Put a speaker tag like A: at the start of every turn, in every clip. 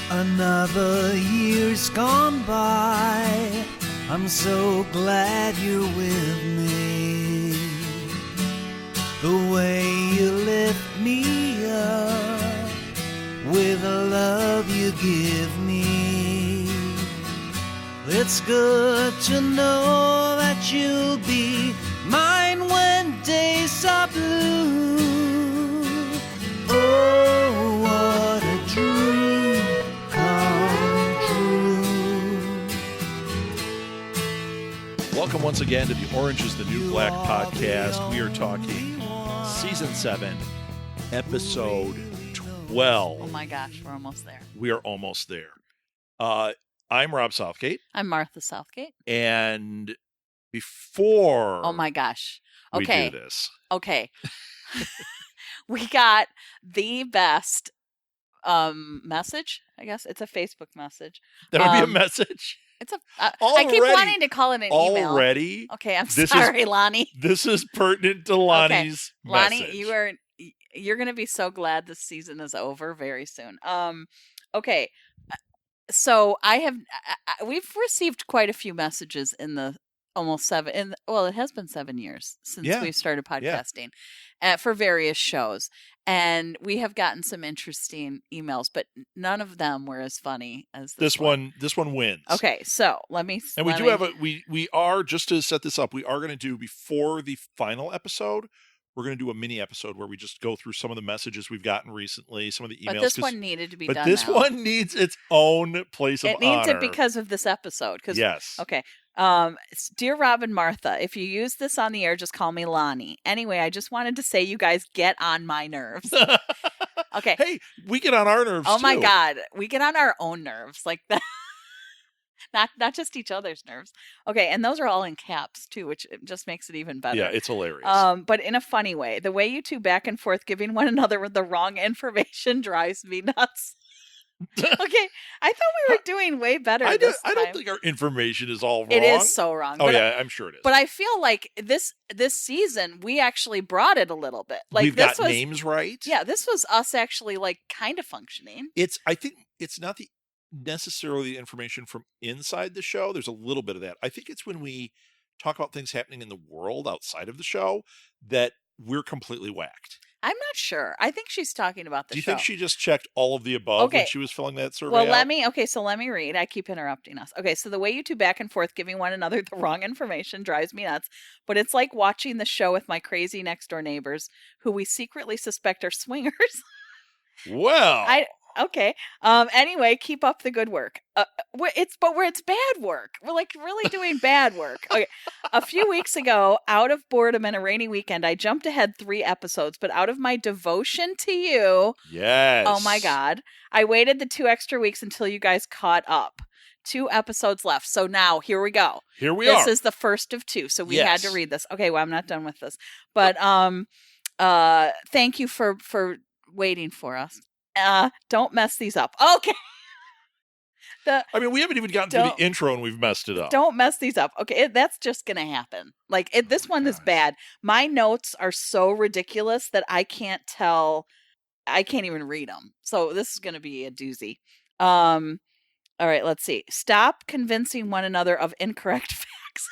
A: Another year's gone by. I'm so glad you're with me. The way you lift me up with the love you give me. It's good to know that you'll be mine when days are blue. Oh, what a dream come true.
B: Welcome once again to the Orange is the New Black podcast. We are talking Season 7, Episode 12.
C: Oh my gosh, we're almost there.
B: We are almost there. I'm Rob Southgate.
C: I'm Martha Southgate.
B: And before
C: Oh my gosh.
B: we
C: Okay.
B: do this,
C: Okay. We got the best message, I guess. It's a Facebook message.
B: that would be a message.
C: It's a I keep
B: Already-
C: wanting to call it an email.
B: Already,
C: Okay, I'm
B: This
C: sorry, Lonnie.
B: this is pertinent to Lonnie's
C: Lonnie,
B: message.
C: you're going to be so glad this season is over very soon. Okay. So we've received quite a few messages in the almost 7 it has been 7 years since
B: Yeah.
C: we've started podcasting for various shows, and we have gotten some interesting emails, but none of them were as funny as
B: This one wins.
C: Okay, so let me.
B: And we are, just to set this up, we are going to do, before the final episode, we're going to do a mini episode where we just go through some of the messages we've gotten recently, some of the emails.
C: But this one needed to be
B: But
C: done.
B: this
C: now.
B: one needs its own place of
C: It needs
B: honor.
C: it because of this episode.
B: Yes.
C: Okay. Dear Rob and Martha, if you use this on the air, just call me Lonnie. Anyway, I just wanted to say you guys get on my nerves. Okay.
B: Hey, we get on our nerves
C: Oh my
B: too.
C: God. We get on our own nerves like that. Not just each other's nerves. Okay, and those are all in caps too, which just makes it even better.
B: Yeah, it's hilarious.
C: But in a funny way. The way you two back and forth giving one another the wrong information drives me nuts. Okay, I thought we were doing way better
B: I
C: this
B: don't
C: time.
B: think our information is all wrong.
C: It is so wrong.
B: Oh
C: but
B: yeah, I'm sure it is.
C: But I feel like this season we actually brought it a little bit. Like
B: We've
C: this
B: got
C: was,
B: names right.
C: Yeah, this was us actually like kind of functioning.
B: I think it's not necessarily the information from inside the show. There's a little bit of that. I think it's when we talk about things happening in the world outside of the show that we're completely whacked.
C: I'm not sure. I think she's talking about the
B: Do you
C: show.
B: think she just checked all of the above when
C: Okay.
B: she was filling that survey
C: Well,
B: out?
C: let me read. I keep interrupting us. Okay, so the way you two back and forth giving one another the wrong information drives me nuts, but it's like watching the show with my crazy next door neighbors who we secretly suspect are swingers.
B: Well,
C: Okay. Anyway, keep up the good work. It's bad work. We're like really doing bad work. Okay. A few weeks ago, out of boredom and a rainy weekend, I jumped ahead 3 episodes, but out of my devotion to you,
B: yes.
C: oh my God, I waited the 2 extra weeks until you guys caught up. 2 episodes left. So now here we go.
B: Here we are.
C: This is the first of 2. So we had to
B: Yes.
C: read this. Okay. Well, I'm not done with this, but thank you for waiting for us. Don't mess these up. Okay.
B: I mean, we haven't even gotten through
C: Don't-
B: the intro and we've messed it up.
C: Don't mess these up. Okay, that's just going to happen. Like this one is
B: gosh.
C: bad. My notes are so ridiculous that I can't even read them. So this is going to be a doozy. All right, let's see. Stop convincing one another of incorrect facts.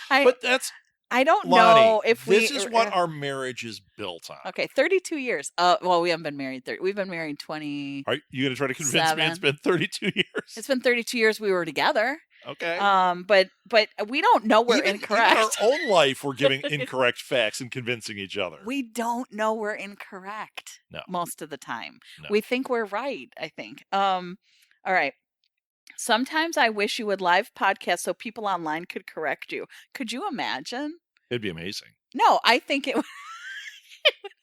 B: But that's,
C: I don't
B: Lonnie,
C: know if
B: this is what our marriage is built on.
C: Okay, 32 years. Well, we haven't been married 30. We've been married 20.
B: Are you going to try to convince me
C: 7.
B: it's been 32 years?
C: It's been 32 years we were together.
B: Okay.
C: But we don't know we're
B: Even
C: incorrect.
B: in our own life, we're giving incorrect facts and convincing each other.
C: We don't know we're incorrect.
B: No.
C: Most of the time.
B: No.
C: We think we're right, I think. All right. Sometimes I wish you would live podcast so people online could correct you. Could you imagine?
B: It'd be amazing.
C: No, I think it would.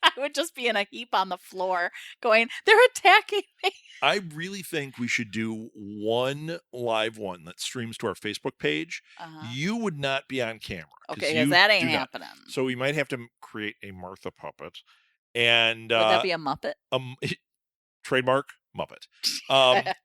C: I would just be in a heap on the floor going, they're attacking me.
B: I really think we should do one live one that streams to our Facebook page.
C: Uh-huh.
B: You would not be on camera.
C: Okay,
B: you
C: because that
B: do
C: ain't
B: not.
C: happening.
B: So we might have to create a Martha puppet. And
C: Would that be a Muppet?
B: trademark Muppet.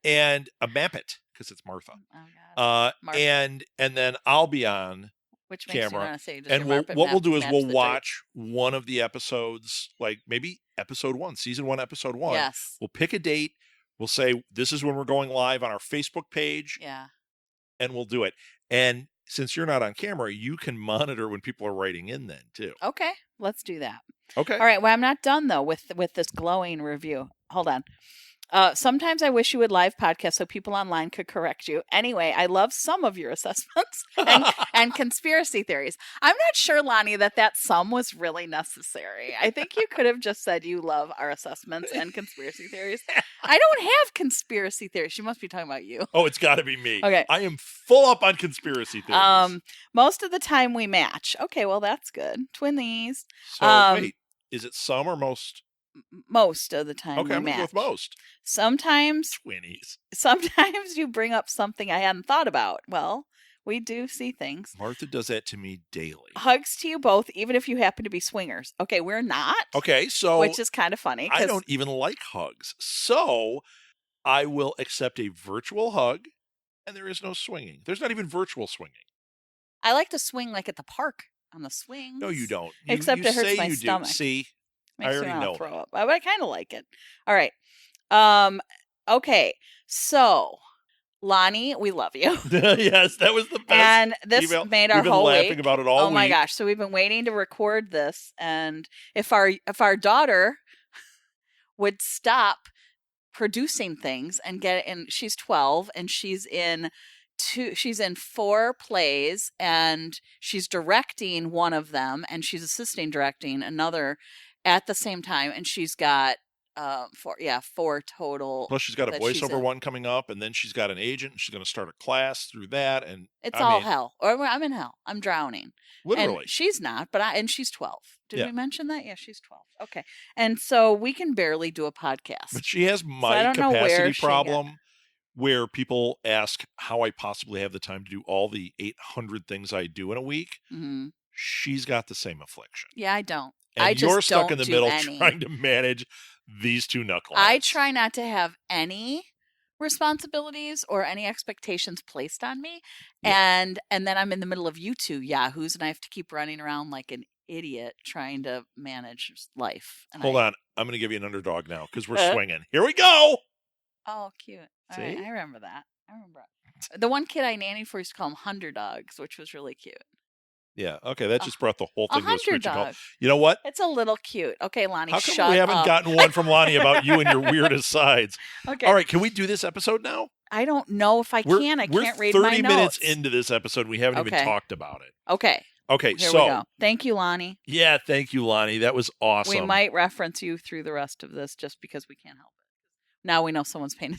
B: And a Mappet, because it's Martha.
C: Oh, God. Martha.
B: And then I'll be on
C: Which makes
B: camera.
C: you want to say, does
B: and
C: your Muppet
B: what we'll do is
C: match
B: we'll
C: the
B: watch one of the episodes, like maybe episode 1, season 1, episode 1.
C: Yes.
B: We'll pick a date. We'll say this is when we're going live on our Facebook page,
C: Yeah.
B: and we'll do it. And since you're not on camera, you can monitor when people are writing in then too.
C: Okay. Let's do that.
B: Okay.
C: All right. Well, I'm not done though with this glowing review. Hold on. Sometimes I wish you would live podcast so people online could correct you. Anyway, I love some of your assessments and conspiracy theories. I'm not sure, Lonnie, that some was really necessary. I think you could have just said you love our assessments and conspiracy theories. I don't have conspiracy theories. She must be talking about you.
B: Oh, it's got to be me.
C: Okay.
B: I am full up on conspiracy theories.
C: Most of the time we match. Okay, well, that's good. Twinnies.
B: So wait, is it some or most?
C: Most of the time
B: Okay,
C: we
B: I'm going to go
C: match.
B: with most.
C: Sometimes you bring up something I hadn't thought about. Well, we do see things.
B: Martha does that to me daily.
C: Hugs to you both, even if you happen to be swingers. Okay, we're not.
B: Okay, so
C: which is kind of funny.
B: I don't even like hugs. So I will accept a virtual hug, and there is no swinging. There's not even virtual swinging.
C: I like to swing like at the park on the swings.
B: No, you don't.
C: Except
B: you
C: it hurts
B: say
C: my
B: you
C: stomach.
B: Do. See,
C: Makes
B: I already
C: me
B: know
C: want to throw
B: that.
C: up. But I kind of like it. All right. Okay. So, Lonnie, we love you.
B: Yes, that was the best.
C: And this
B: email.
C: made our
B: We've been
C: whole
B: laughing
C: week.
B: about it all
C: Oh
B: week.
C: my gosh! So we've been waiting to record this, and if our daughter would stop producing things and get in, she's 12 and she's in 4 plays, and she's directing one of them, and she's assisting directing another at the same time, and she's got 4 total.
B: Plus, she's got a
C: that she's
B: voiceover
C: in.
B: one coming up, and then she's got an agent. And she's going to start a class through that, and
C: It's
B: I
C: all
B: mean,
C: hell. Or I'm in hell. I'm drowning.
B: literally.
C: And she's not, and she's 12. Did
B: Yeah.
C: we mention that? Yeah, she's 12. Okay. And so we can barely do a podcast.
B: But she has
C: I
B: my
C: don't know where
B: capacity
C: she
B: problem, where people ask how I possibly have the time to do all the 800 things I do in a week.
C: Mm-hmm.
B: She's got the same affliction.
C: Yeah, I don't.
B: And
C: I just
B: you're stuck
C: don't
B: in the
C: do
B: middle
C: any.
B: trying to manage these two knuckleheads.
C: I try not to have any responsibilities or any expectations placed on me.
B: Yeah.
C: And then I'm in the middle of you two yahoos, and I have to keep running around like an idiot trying to manage life. And
B: Hold on. I'm going to give you an underdog now because we're swinging. Here we go.
C: Oh, cute. All
B: See?
C: right, I remember that. The one kid I nannied for used to call them Hunderdogs, which was really cute.
B: Yeah. Okay. That just brought the whole
C: A
B: thing to a screeching halt.
C: Hunderdog.
B: You know what?
C: It's a little cute. Okay, Lonnie,
B: How come
C: shut
B: we haven't
C: up.
B: gotten one from Lonnie about you and your weirdest sides?
C: Okay.
B: All right. Can we do this episode now?
C: I don't know if I can. I can't read my
B: We're 30 minutes
C: notes.
B: into this episode. We haven't even
C: Okay.
B: talked about it.
C: Okay.
B: Okay.
C: Here
B: So,
C: we go. Thank you, Lonnie.
B: yeah, thank you, Lonnie. That was awesome.
C: We might reference you through the rest of this just because we can't help it. Now we know someone's paying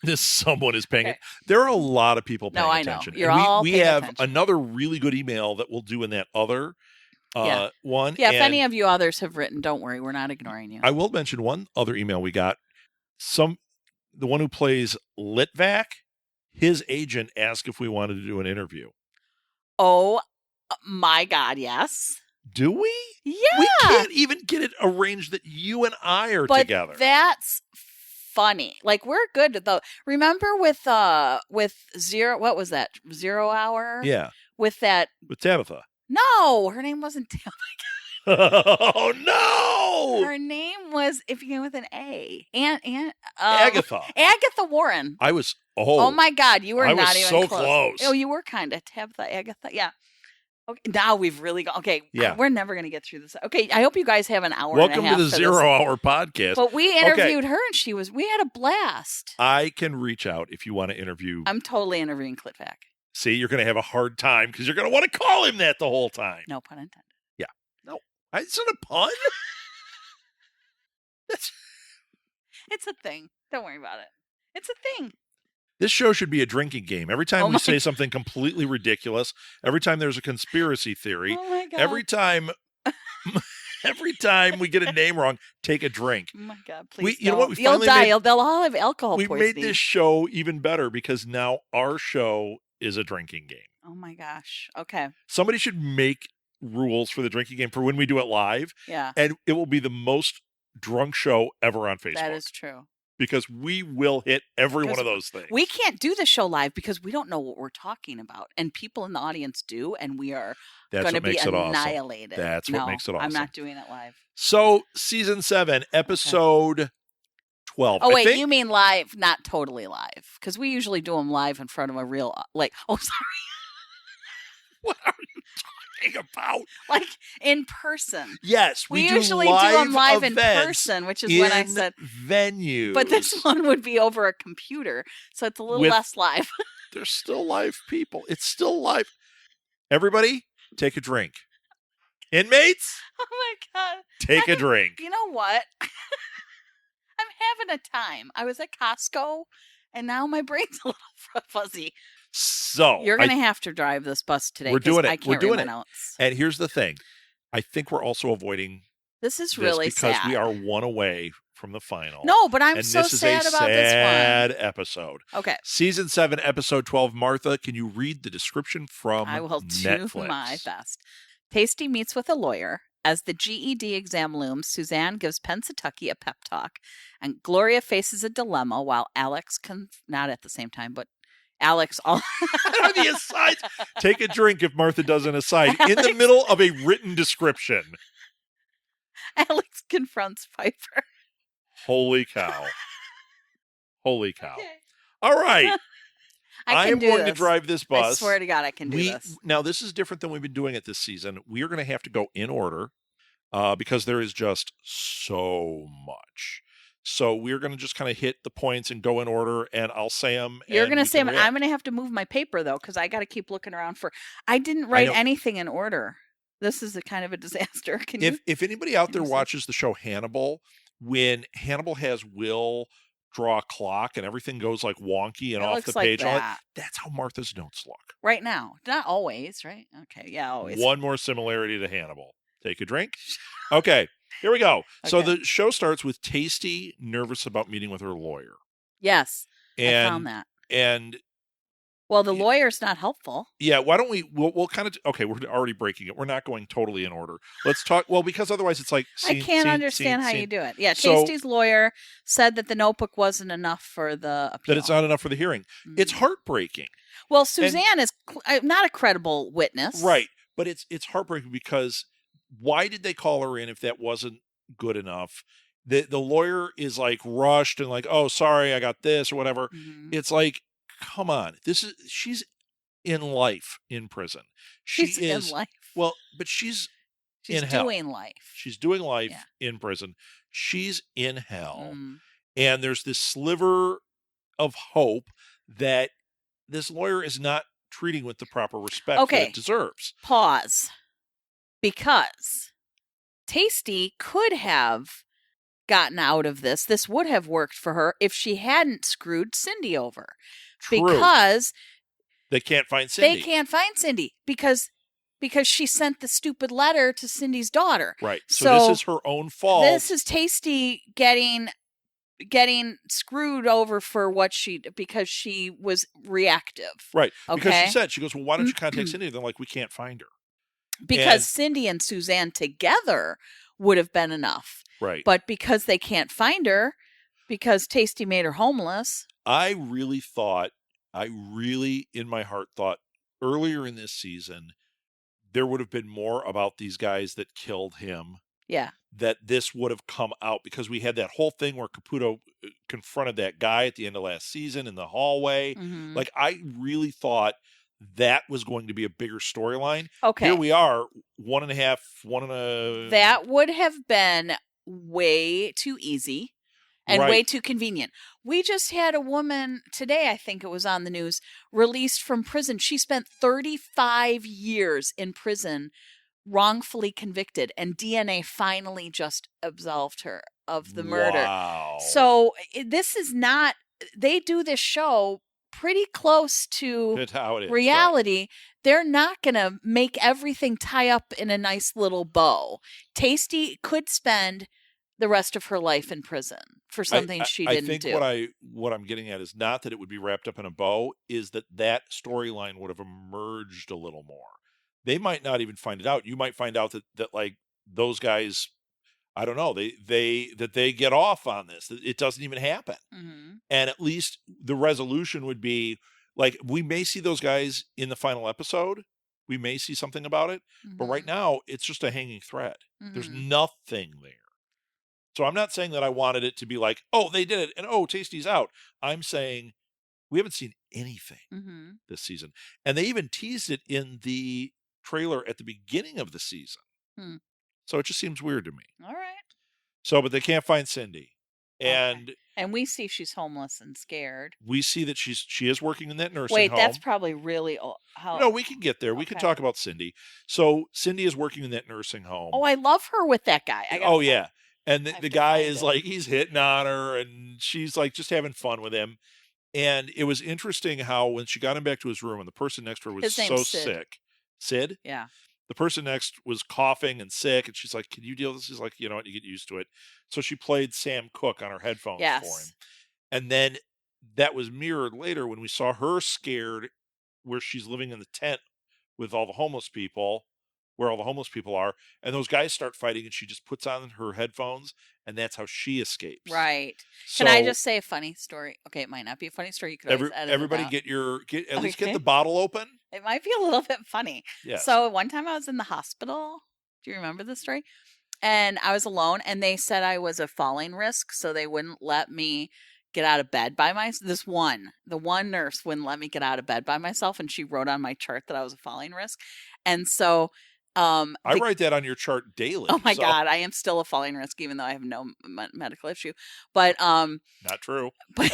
C: attention.
B: Someone is paying
C: Okay.
B: it. There are a lot of people paying
C: No, I know.
B: attention.
C: You're
B: And
C: all
B: we
C: paying
B: have
C: attention.
B: another really good email that we'll do in that other
C: Yeah.
B: one.
C: Yeah, if
B: And
C: any of you others have written, don't worry. We're not ignoring you.
B: I will mention one other email we got. The one who plays Litvac, his agent asked if we wanted to do an interview.
C: Oh, my God, yes.
B: Do we?
C: Yeah.
B: We can't even get it arranged that you and I are
C: but
B: together.
C: that's funny. Like, we're good though. Remember with Zero, what was that? 0 Hour?
B: Yeah,
C: With that,
B: with Tabitha.
C: no, her name wasn't Tabitha.
B: Oh no!
C: Her name was, if you go with an A,
B: Agatha.
C: Agatha Warren.
B: I was.
C: Oh my God, you were
B: I
C: not
B: was
C: even
B: so
C: close.
B: close.
C: Oh, you were kind of Tabitha, Agatha. Yeah. Okay, now we've really gone. Okay,
B: Yeah.
C: we're never going to get through this. Okay, I hope you guys have an hour.
B: Welcome
C: and a half
B: to the
C: for
B: 0
C: this.
B: Hour podcast.
C: But we interviewed her, and we had a blast.
B: I can reach out if you want to interview.
C: I'm totally interviewing Clitvac.
B: See, you're going to have a hard time because you're going to want to call him that the whole time.
C: No pun intended.
B: It's not a pun.
C: It's a thing. Don't worry about it. It's a thing.
B: This show should be a drinking game. Every time
C: Oh
B: we
C: my
B: say something completely ridiculous, every time there's a conspiracy theory,
C: Oh my God.
B: every time we get a name wrong, take a drink.
C: Oh my God, please.
B: You know what? We
C: You'll
B: finally
C: die.
B: made-
C: They'll all have alcohol
B: We
C: poisoning.
B: made this show even better because now our show is a drinking game.
C: Oh my gosh. Okay.
B: Somebody should make rules for the drinking game for when we do it live,
C: Yeah,
B: and it will be the most drunk show ever on Facebook.
C: that is true.
B: Because we will hit every one
C: Because
B: of those things.
C: We can't do the show live because we don't know what we're talking about, and people in the audience do, and we are
B: That's
C: going to
B: what
C: be
B: makes it awesome.
C: annihilated.
B: That's what makes it
C: I'm
B: awesome.
C: not doing it live.
B: So, season 7, episode 12.
C: Oh,
B: I
C: wait,
B: think.
C: you mean live, not totally live. Because we usually do them live in front of a real, oh, sorry,
B: What are you talking about?
C: like in person.
B: Yes,
C: We
B: do
C: usually do
B: live
C: them live in
B: events
C: person, which is when I said.
B: venues.
C: But this one would be over a computer, so it's a little less live.
B: There's still live people. It's still live. Everybody, take a drink. Inmates,
C: Oh my God.
B: take a drink.
C: You know what? I'm having a time. I was at Costco, and now my brain's a little fuzzy.
B: So
C: You're going to have to drive this bus today.
B: We're doing it.
C: I can't
B: We're doing
C: read
B: it.
C: my notes.
B: And here's the thing. I think we're also avoiding
C: This is
B: this
C: really
B: because
C: sad.
B: we are one away from the final.
C: No, but I'm
B: and
C: so
B: this is
C: sad
B: a
C: about this
B: sad episode.
C: one. Okay.
B: Season 7, episode 12. Martha, can you read the description from
C: I will
B: Netflix?
C: do my best. Tasty meets with a lawyer. As the GED exam looms, Suzanne gives Pensatucky a pep talk, and Gloria faces a dilemma while Alex not at the same time, but Alex all
B: The asides. Take a drink if Martha does an aside in the middle of a written description.
C: Alex confronts Piper.
B: Holy cow. Holy cow.
C: Okay.
B: All right.
C: I
B: am
C: can do
B: going to
C: this.
B: drive this bus.
C: I swear to God, I can do this.
B: Now, this is different than we've been doing it this season. We are going to have to go in order because there is just so much. So we're going to just kind of hit the points and go in order, and I'll say them.
C: You're going to say them. I'm going to have to move my paper, though, because I got to keep looking around for. I didn't write anything in order. This is a kind of a disaster.
B: If anybody out there watches the show Hannibal, when Hannibal has Will draw a clock and everything goes like wonky and off the page, that's how Martha's notes look.
C: Right now. Not always, right? Okay, yeah, always.
B: One more similarity to Hannibal. Take a drink. Okay, here we go. Okay. So the show starts with Tasty nervous about meeting with her lawyer.
C: Yes, I found that.
B: And
C: well, the lawyer's not helpful.
B: Yeah, why don't we'll kind of, okay, we're already breaking it. We're not going totally in order. Let's talk, well, because otherwise it's like,
C: I can't understand how you do it. Yeah, Tasty's lawyer said that the notebook wasn't enough for the appeal.
B: That it's not enough for the hearing. Mm-hmm. It's heartbreaking.
C: Well, Suzanne is not a credible witness.
B: Right, but it's heartbreaking because why did they call her in if that wasn't good enough? The lawyer is like rushed and like, oh, sorry, I got this or whatever. Mm-hmm. It's like, come on, she's in life in prison. She's in life. Well, but she's in hell.
C: Doing life.
B: She's doing life in prison. She's in hell. Mm. And there's this sliver of hope that this lawyer is not treating with the proper respect that it deserves.
C: Pause. Because Tasty could have gotten out of this. This would have worked for her if she hadn't screwed Cindy over.
B: True.
C: Because
B: they can't find Cindy.
C: They can't find Cindy because she sent the stupid letter to Cindy's daughter.
B: Right. So this is her own fault.
C: This is Tasty getting screwed over for because she was reactive.
B: Right. Okay? Because she goes, well, why don't you contact Cindy? They're like, we can't find her.
C: Because Cindy and Suzanne together would have been enough.
B: Right.
C: But because they can't find her, because Tasty made her homeless.
B: I really, in my heart, thought earlier in this season, there would have been more about these guys that killed him.
C: Yeah.
B: That this would have come out because we had that whole thing where Caputo confronted that guy at the end of last season in the hallway. Mm-hmm. Like, I really thought that was going to be a bigger storyline.
C: Okay.
B: Here we are,
C: That would have been way too easy. And way too convenient. We just had a woman today, I think it was on the news, released from prison. She spent 35 years in prison, wrongfully convicted, and DNA finally just absolved her of the murder.
B: Wow.
C: So this is not, they do this show pretty close to
B: how it is,
C: reality.
B: Right.
C: They're not going to make everything tie up in a nice little bow. Tasty could spend the rest of her life in prison for something she didn't do.
B: I think what I'm getting at is not that it would be wrapped up in a bow, is that storyline would have emerged a little more. They might not even find it out. You might find out that like those guys, I don't know, they get off on this. It doesn't even happen. Mm-hmm. And at least the resolution would be like, we may see those guys in the final episode. We may see something about it. Mm-hmm. But right now it's just a hanging thread. Mm-hmm. There's nothing there. So I'm not saying that I wanted it to be like, oh, they did it, and oh, Tasty's out. I'm saying we haven't seen anything this season. And they even teased it in the trailer at the beginning of the season. So it just seems weird to me.
C: All right.
B: So, but they can't find Cindy. And
C: and we see she's homeless and scared.
B: We see that she is working in that nursing home.
C: Wait, that's probably really old.
B: No, we can get there. We can talk about Cindy. So Cindy is working in that nursing home.
C: Oh, I love her with that guy.
B: Yeah. And the guy is like, he's hitting on her, and she's like just having fun with him. And it was interesting how when she got him back to his room and the person next to her was so sick. Sid?
C: Yeah.
B: The person next was coughing and sick, and she's like, can you deal with this? He's like, you know what, you get used to it. So she played Sam Cooke on her headphones for him. And then that was mirrored later when we saw her scared where she's living in the tent with all the homeless people, where all the homeless people are, and those guys start fighting, and she just puts on her headphones, and that's how she escapes.
C: Right. So, can I just say a funny story? Okay, it might not be a funny story. You could
B: everybody get at least get the bottle open.
C: It might be a little bit funny.
B: Yes.
C: So one time I was in the hospital. Do you remember this story? And I was alone, and they said I was a falling risk, so they wouldn't let me get out of bed by myself. The one nurse wouldn't let me get out of bed by myself, and she wrote on my chart that I was a falling risk. And so
B: I write that on your chart daily.
C: Oh my God, I am still a falling risk, even though I have no medical issue. But
B: not true.
C: But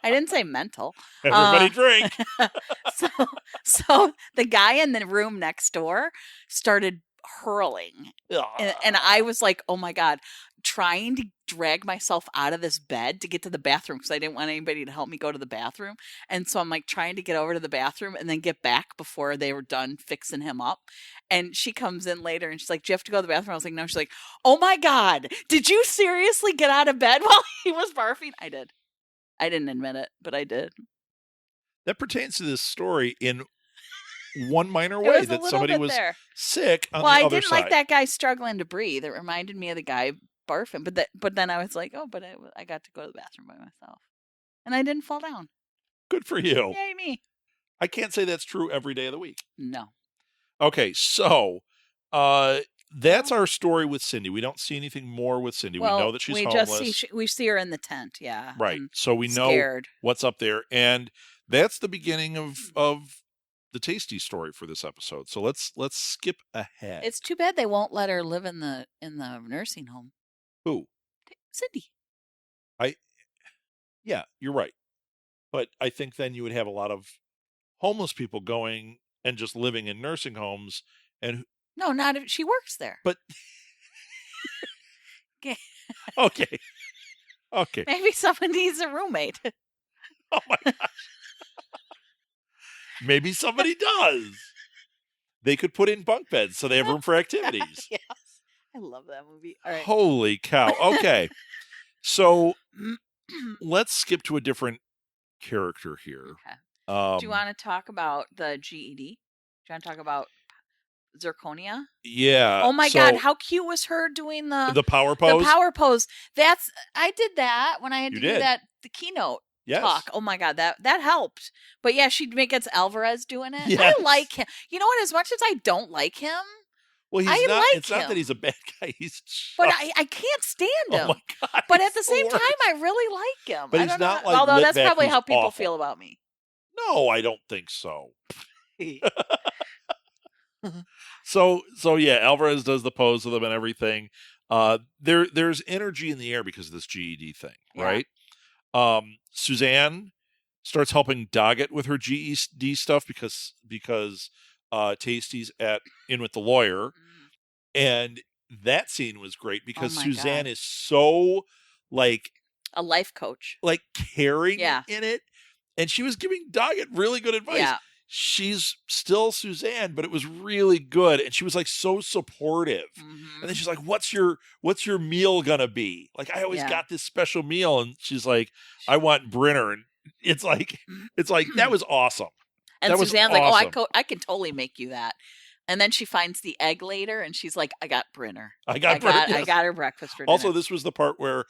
C: I didn't say mental.
B: Everybody drink.
C: So the guy in the room next door started hurling, and I was like, oh my God, trying to drag myself out of this bed to get to the bathroom because I didn't want anybody to help me go to the bathroom. And so I'm like trying to get over to the bathroom and then get back before they were done fixing him up. And she comes in later and she's like, do you have to go to the bathroom? I was like, no. She's like, oh my God, did you seriously get out of bed while he was barfing? I did. I didn't admit it, but I did.
B: That pertains to this story in one minor way, that somebody was sick on the other side. Well, I didn't
C: like that guy struggling to breathe. It reminded me of the guy barfing. But then I was like, oh, but I got to go to the bathroom by myself. And I didn't fall down.
B: Good for you.
C: Yay, me.
B: I can't say that's true every day of the week.
C: No.
B: Okay, so that's our story with Cindy. We don't see anything more with Cindy.
C: Well,
B: we know that she's homeless.
C: We see her in the tent, yeah.
B: Right. So we know what's up there. And that's the beginning of the Tasty story for this episode. So let's skip ahead.
C: It's too bad they won't let her live in the nursing home.
B: Who?
C: Cindy.
B: Yeah, you're right. But I think then you would have a lot of homeless people going and just living in nursing homes. And
C: no, not if she works there.
B: But okay.
C: Maybe someone needs a roommate.
B: Oh my gosh. Maybe somebody does. They could put in bunk beds so they have room for activities.
C: Yes. I love that movie. All right.
B: Holy cow. Okay. So let's skip to a different character here.
C: Okay. Do you want to talk about the GED? Do you want to talk about Zirconia?
B: Yeah.
C: Oh my God, how cute was her doing the
B: power pose?
C: The power pose. I did that when I had to do the keynote.
B: Yes.
C: Talk. Oh my God, that helped. But yeah, she gets Alvarez doing it.
B: Yes.
C: I like him. You know what? As much as I don't like him,
B: well, it's not that he's a bad guy. He's just...
C: But I can't stand him.
B: Oh my God,
C: but at the same time, I really like him.
B: But he's not like
C: although that's probably how people
B: awful.
C: feel about me.
B: No, I don't think so. So yeah, Alvarez does the pose with them and everything. There's energy in the air because of this GED thing, right? Suzanne starts helping Doggett with her GED stuff because Tasty's in with the lawyer, and that scene was great because Suzanne is so like
C: a life coach,
B: like caring in it, and she was giving Doggett really good advice.
C: Yeah.
B: She's still Suzanne, but it was really good. And she was like so supportive. Mm-hmm. And then she's like, what's your meal gonna be? Like, I always got this special meal. And she's like, I want Brinner. And it's like that was awesome.
C: And
B: that
C: Suzanne's awesome. Like, I can totally make you that. And then she finds the egg later and she's like, I got Brinner.
B: I got Brinner.
C: I got her breakfast for dinner.
B: Also, this was the part where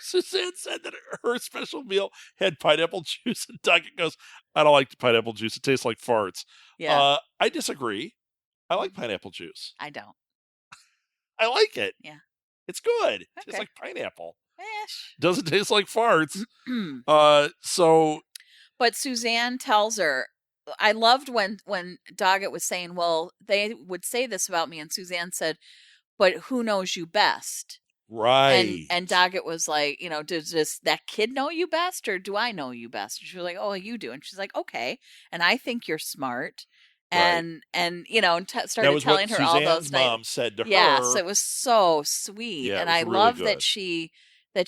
B: Suzanne said that her special meal had pineapple juice, and Doggett goes, I don't like the pineapple juice. It tastes like farts.
C: Yeah.
B: I disagree. I like pineapple juice.
C: I don't.
B: I like it.
C: Yeah.
B: It's good. It tastes
C: Okay.
B: like pineapple.
C: Ish.
B: Doesn't taste like farts. So
C: But Suzanne tells her, I loved when Doggett was saying, well, they would say this about me, and Suzanne said, but who knows you best?
B: right.
C: And Doggett was like, does that kid know you best, or do I know you best? And she was like, oh, you do. And she's like, okay. And I think you're smart. And started telling her all those
B: Suzanne's mom said to her.
C: Yes, it was so sweet.
B: Yeah,
C: and
B: it was
C: I
B: really
C: love
B: good.
C: that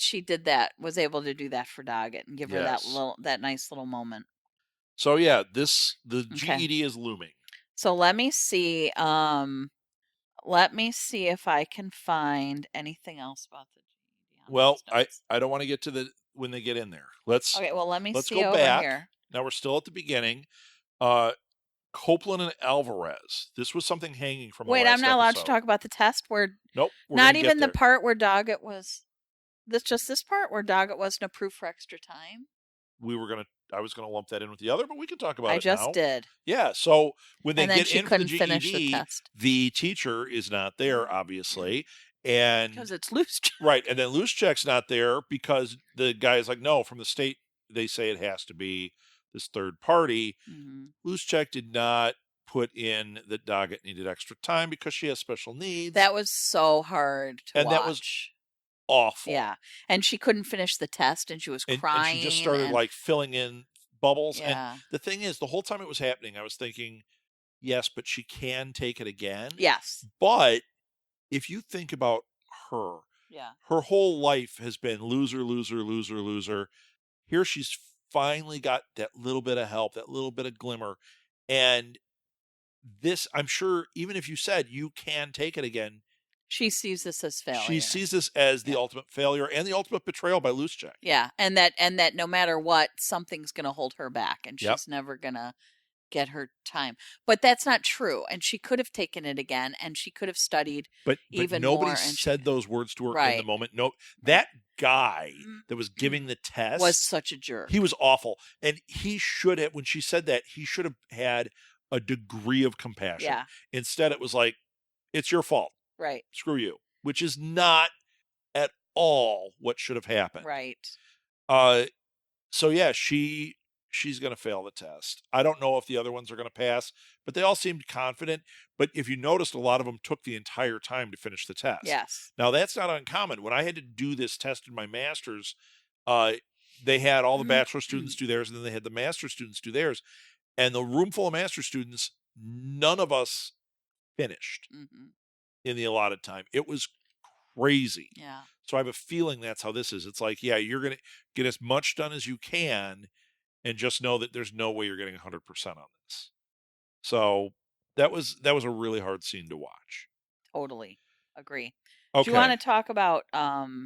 C: she did that, was able to do that for Doggett and give her
B: Yes.
C: that nice little moment.
B: So yeah, the
C: Okay.
B: GED is looming.
C: So let me see. Let me see if I can find anything else about the GED.
B: Well, I don't want to get to when they get in there. Let's
C: let me
B: let's
C: see
B: go
C: over
B: back.
C: here.
B: Now we're still at the beginning. Copeland and Alvarez. This was something hanging from the last
C: I'm not allowed to
B: episode.
C: talk about the test where.
B: Nope.
C: Not even the part where Doggett was. This part where Doggett wasn't approved for extra time.
B: I was gonna lump that in with the other, but we can talk about it now.
C: I just did.
B: Yeah. So when they get
C: she
B: in for the
C: couldn't finish the
B: GED,
C: test.
B: the teacher is not there, obviously, and
C: Because it's loose.
B: right, and then Luschek's not there because the guy is like, no, from the state they say it has to be this third party.
C: Mm-hmm.
B: Luschek did not put in that Doggett needed extra time because she has special needs.
C: That was so hard to watch.
B: And that was awful.
C: Yeah. And she couldn't finish the test and she was crying.
B: And she just started like filling in bubbles.
C: Yeah.
B: And the thing is, the whole time it was happening, I was thinking, yes, but she can take it again.
C: Yes.
B: But if you think about her, her whole life has been loser, loser, loser, loser. Here she's finally got that little bit of help, that little bit of glimmer. And this, I'm sure, even if you said you can take it again,
C: she sees this as failure.
B: She sees this as the ultimate failure and the ultimate betrayal by Luschek.
C: Yeah, and that no matter what, something's going to hold her back, and she's never going to get her time. But that's not true. And she could have taken it again, and she could have studied even more. But
B: nobody said those words to her in the moment. No, that guy that was giving the test
C: was such a jerk.
B: He was awful, and he should have. When she said that, he should have had a degree of compassion.
C: Yeah.
B: Instead, it was like, "It's your fault."
C: Right.
B: Screw you. Which is not at all what should have happened.
C: Right.
B: So yeah, she's going to fail the test. I don't know if the other ones are going to pass, but they all seemed confident. But if you noticed, a lot of them took the entire time to finish the test.
C: Yes.
B: Now that's not uncommon. When I had to do this test in my master's, they had all the bachelor students do theirs, and then they had the master students do theirs. And the room full of master students, none of us finished. Mm-hmm. In the allotted time. It was crazy.
C: Yeah.
B: So I have a feeling that's how this is. It's like, yeah, you're going to get as much done as you can and just know that there's no way you're getting 100% on this. So that was a really hard scene to watch.
C: Totally. Agree.
B: Okay.
C: Do you want to talk about I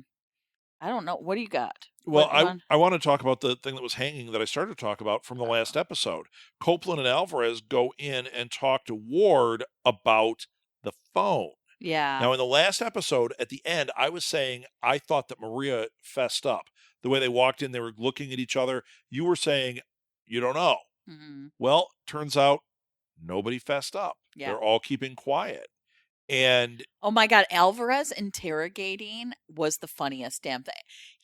C: don't know, what do you got?
B: Well, I want to talk about the thing that was hanging that I started to talk about from the last episode. Copeland and Alvarez go in and talk to Ward about the phone.
C: Yeah.
B: Now, in the last episode, at the end, I was saying I thought that Maria fessed up. The way they walked in, they were looking at each other. You were saying, you don't know. Mm-hmm. Well, turns out nobody fessed up. Yeah. They're all keeping quiet. And
C: oh my God, Alvarez interrogating was the funniest damn thing.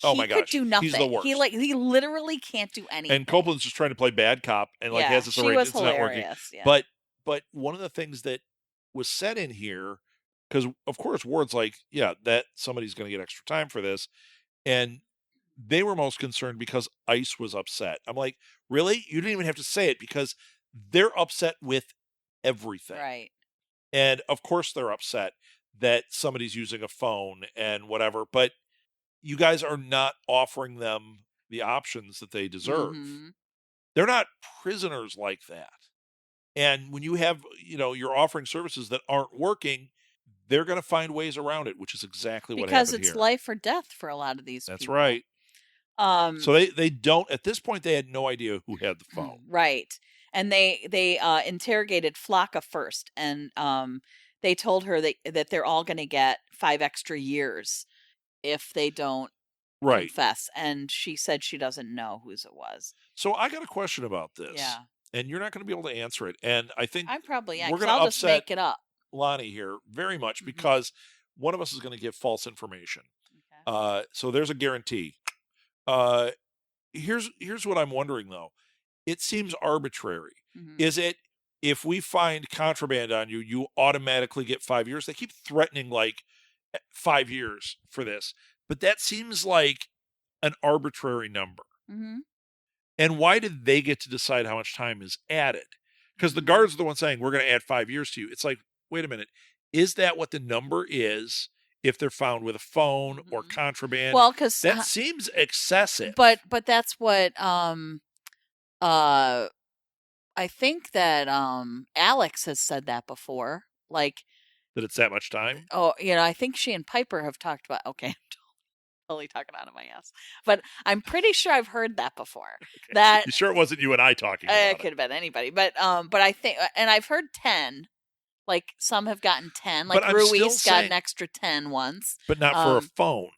B: Oh my gosh,
C: could do nothing.
B: He's the worst.
C: He literally can't do anything.
B: And Copeland's just trying to play bad cop and has this arrangement. It's not working. Yeah. But one of the things that was said in here, because of course Ward's like, yeah, that somebody's going to get extra time for this, and they were most concerned because Ice was upset. I'm like, really? You didn't even have to say it because they're upset with everything,
C: right?
B: And of course they're upset that somebody's using a phone and whatever, but you guys are not offering them the options that they deserve. Mm-hmm. They're not prisoners like that. And when you have, you're offering services that aren't working, they're going to find ways around it, which is exactly what happened here. Because
C: it's life or death for a lot of these people.
B: That's right. So they don't, at this point, they had no idea who had the phone.
C: Right. And they interrogated Flocka first, and they told her that they're all going to get 5 extra years if they don't confess. And she said she doesn't know whose it was.
B: So I got a question about this.
C: Yeah.
B: And you're not going to be able to answer it. And I think
C: I probably am.
B: We're going to
C: I'll just make it up.
B: Lonnie here very much because one of us is going to give false information.
C: Okay.
B: So there's a guarantee. Here's what I'm wondering though. It seems arbitrary.
C: Mhm.
B: Is it if we find contraband on you, you automatically get 5 years? They keep threatening like 5 years for this, but that seems like an arbitrary number.
C: Mhm.
B: And why did they get to decide how much time is added? Because the
C: Mhm.
B: guards are the ones saying, we're going to add 5 years to you. It's like, wait a minute. Is that what the number is if they're found with a phone or
C: Mhm.
B: contraband?
C: Well, because
B: That seems excessive.
C: but that's what I think that Alex has said that before. Like,
B: that it's that much time?
C: oh, I think she and Piper have talked about. Okay, I'm totally talking out of my ass, but I'm pretty sure I've heard that before.
B: Okay.
C: That
B: You sure it wasn't you and I talking about
C: it could have been anybody, but I think, and I've heard 10. Like some have gotten 10. Like
B: But I'm still
C: Ruiz got
B: saying-
C: an extra 10 once.
B: But not for a phone.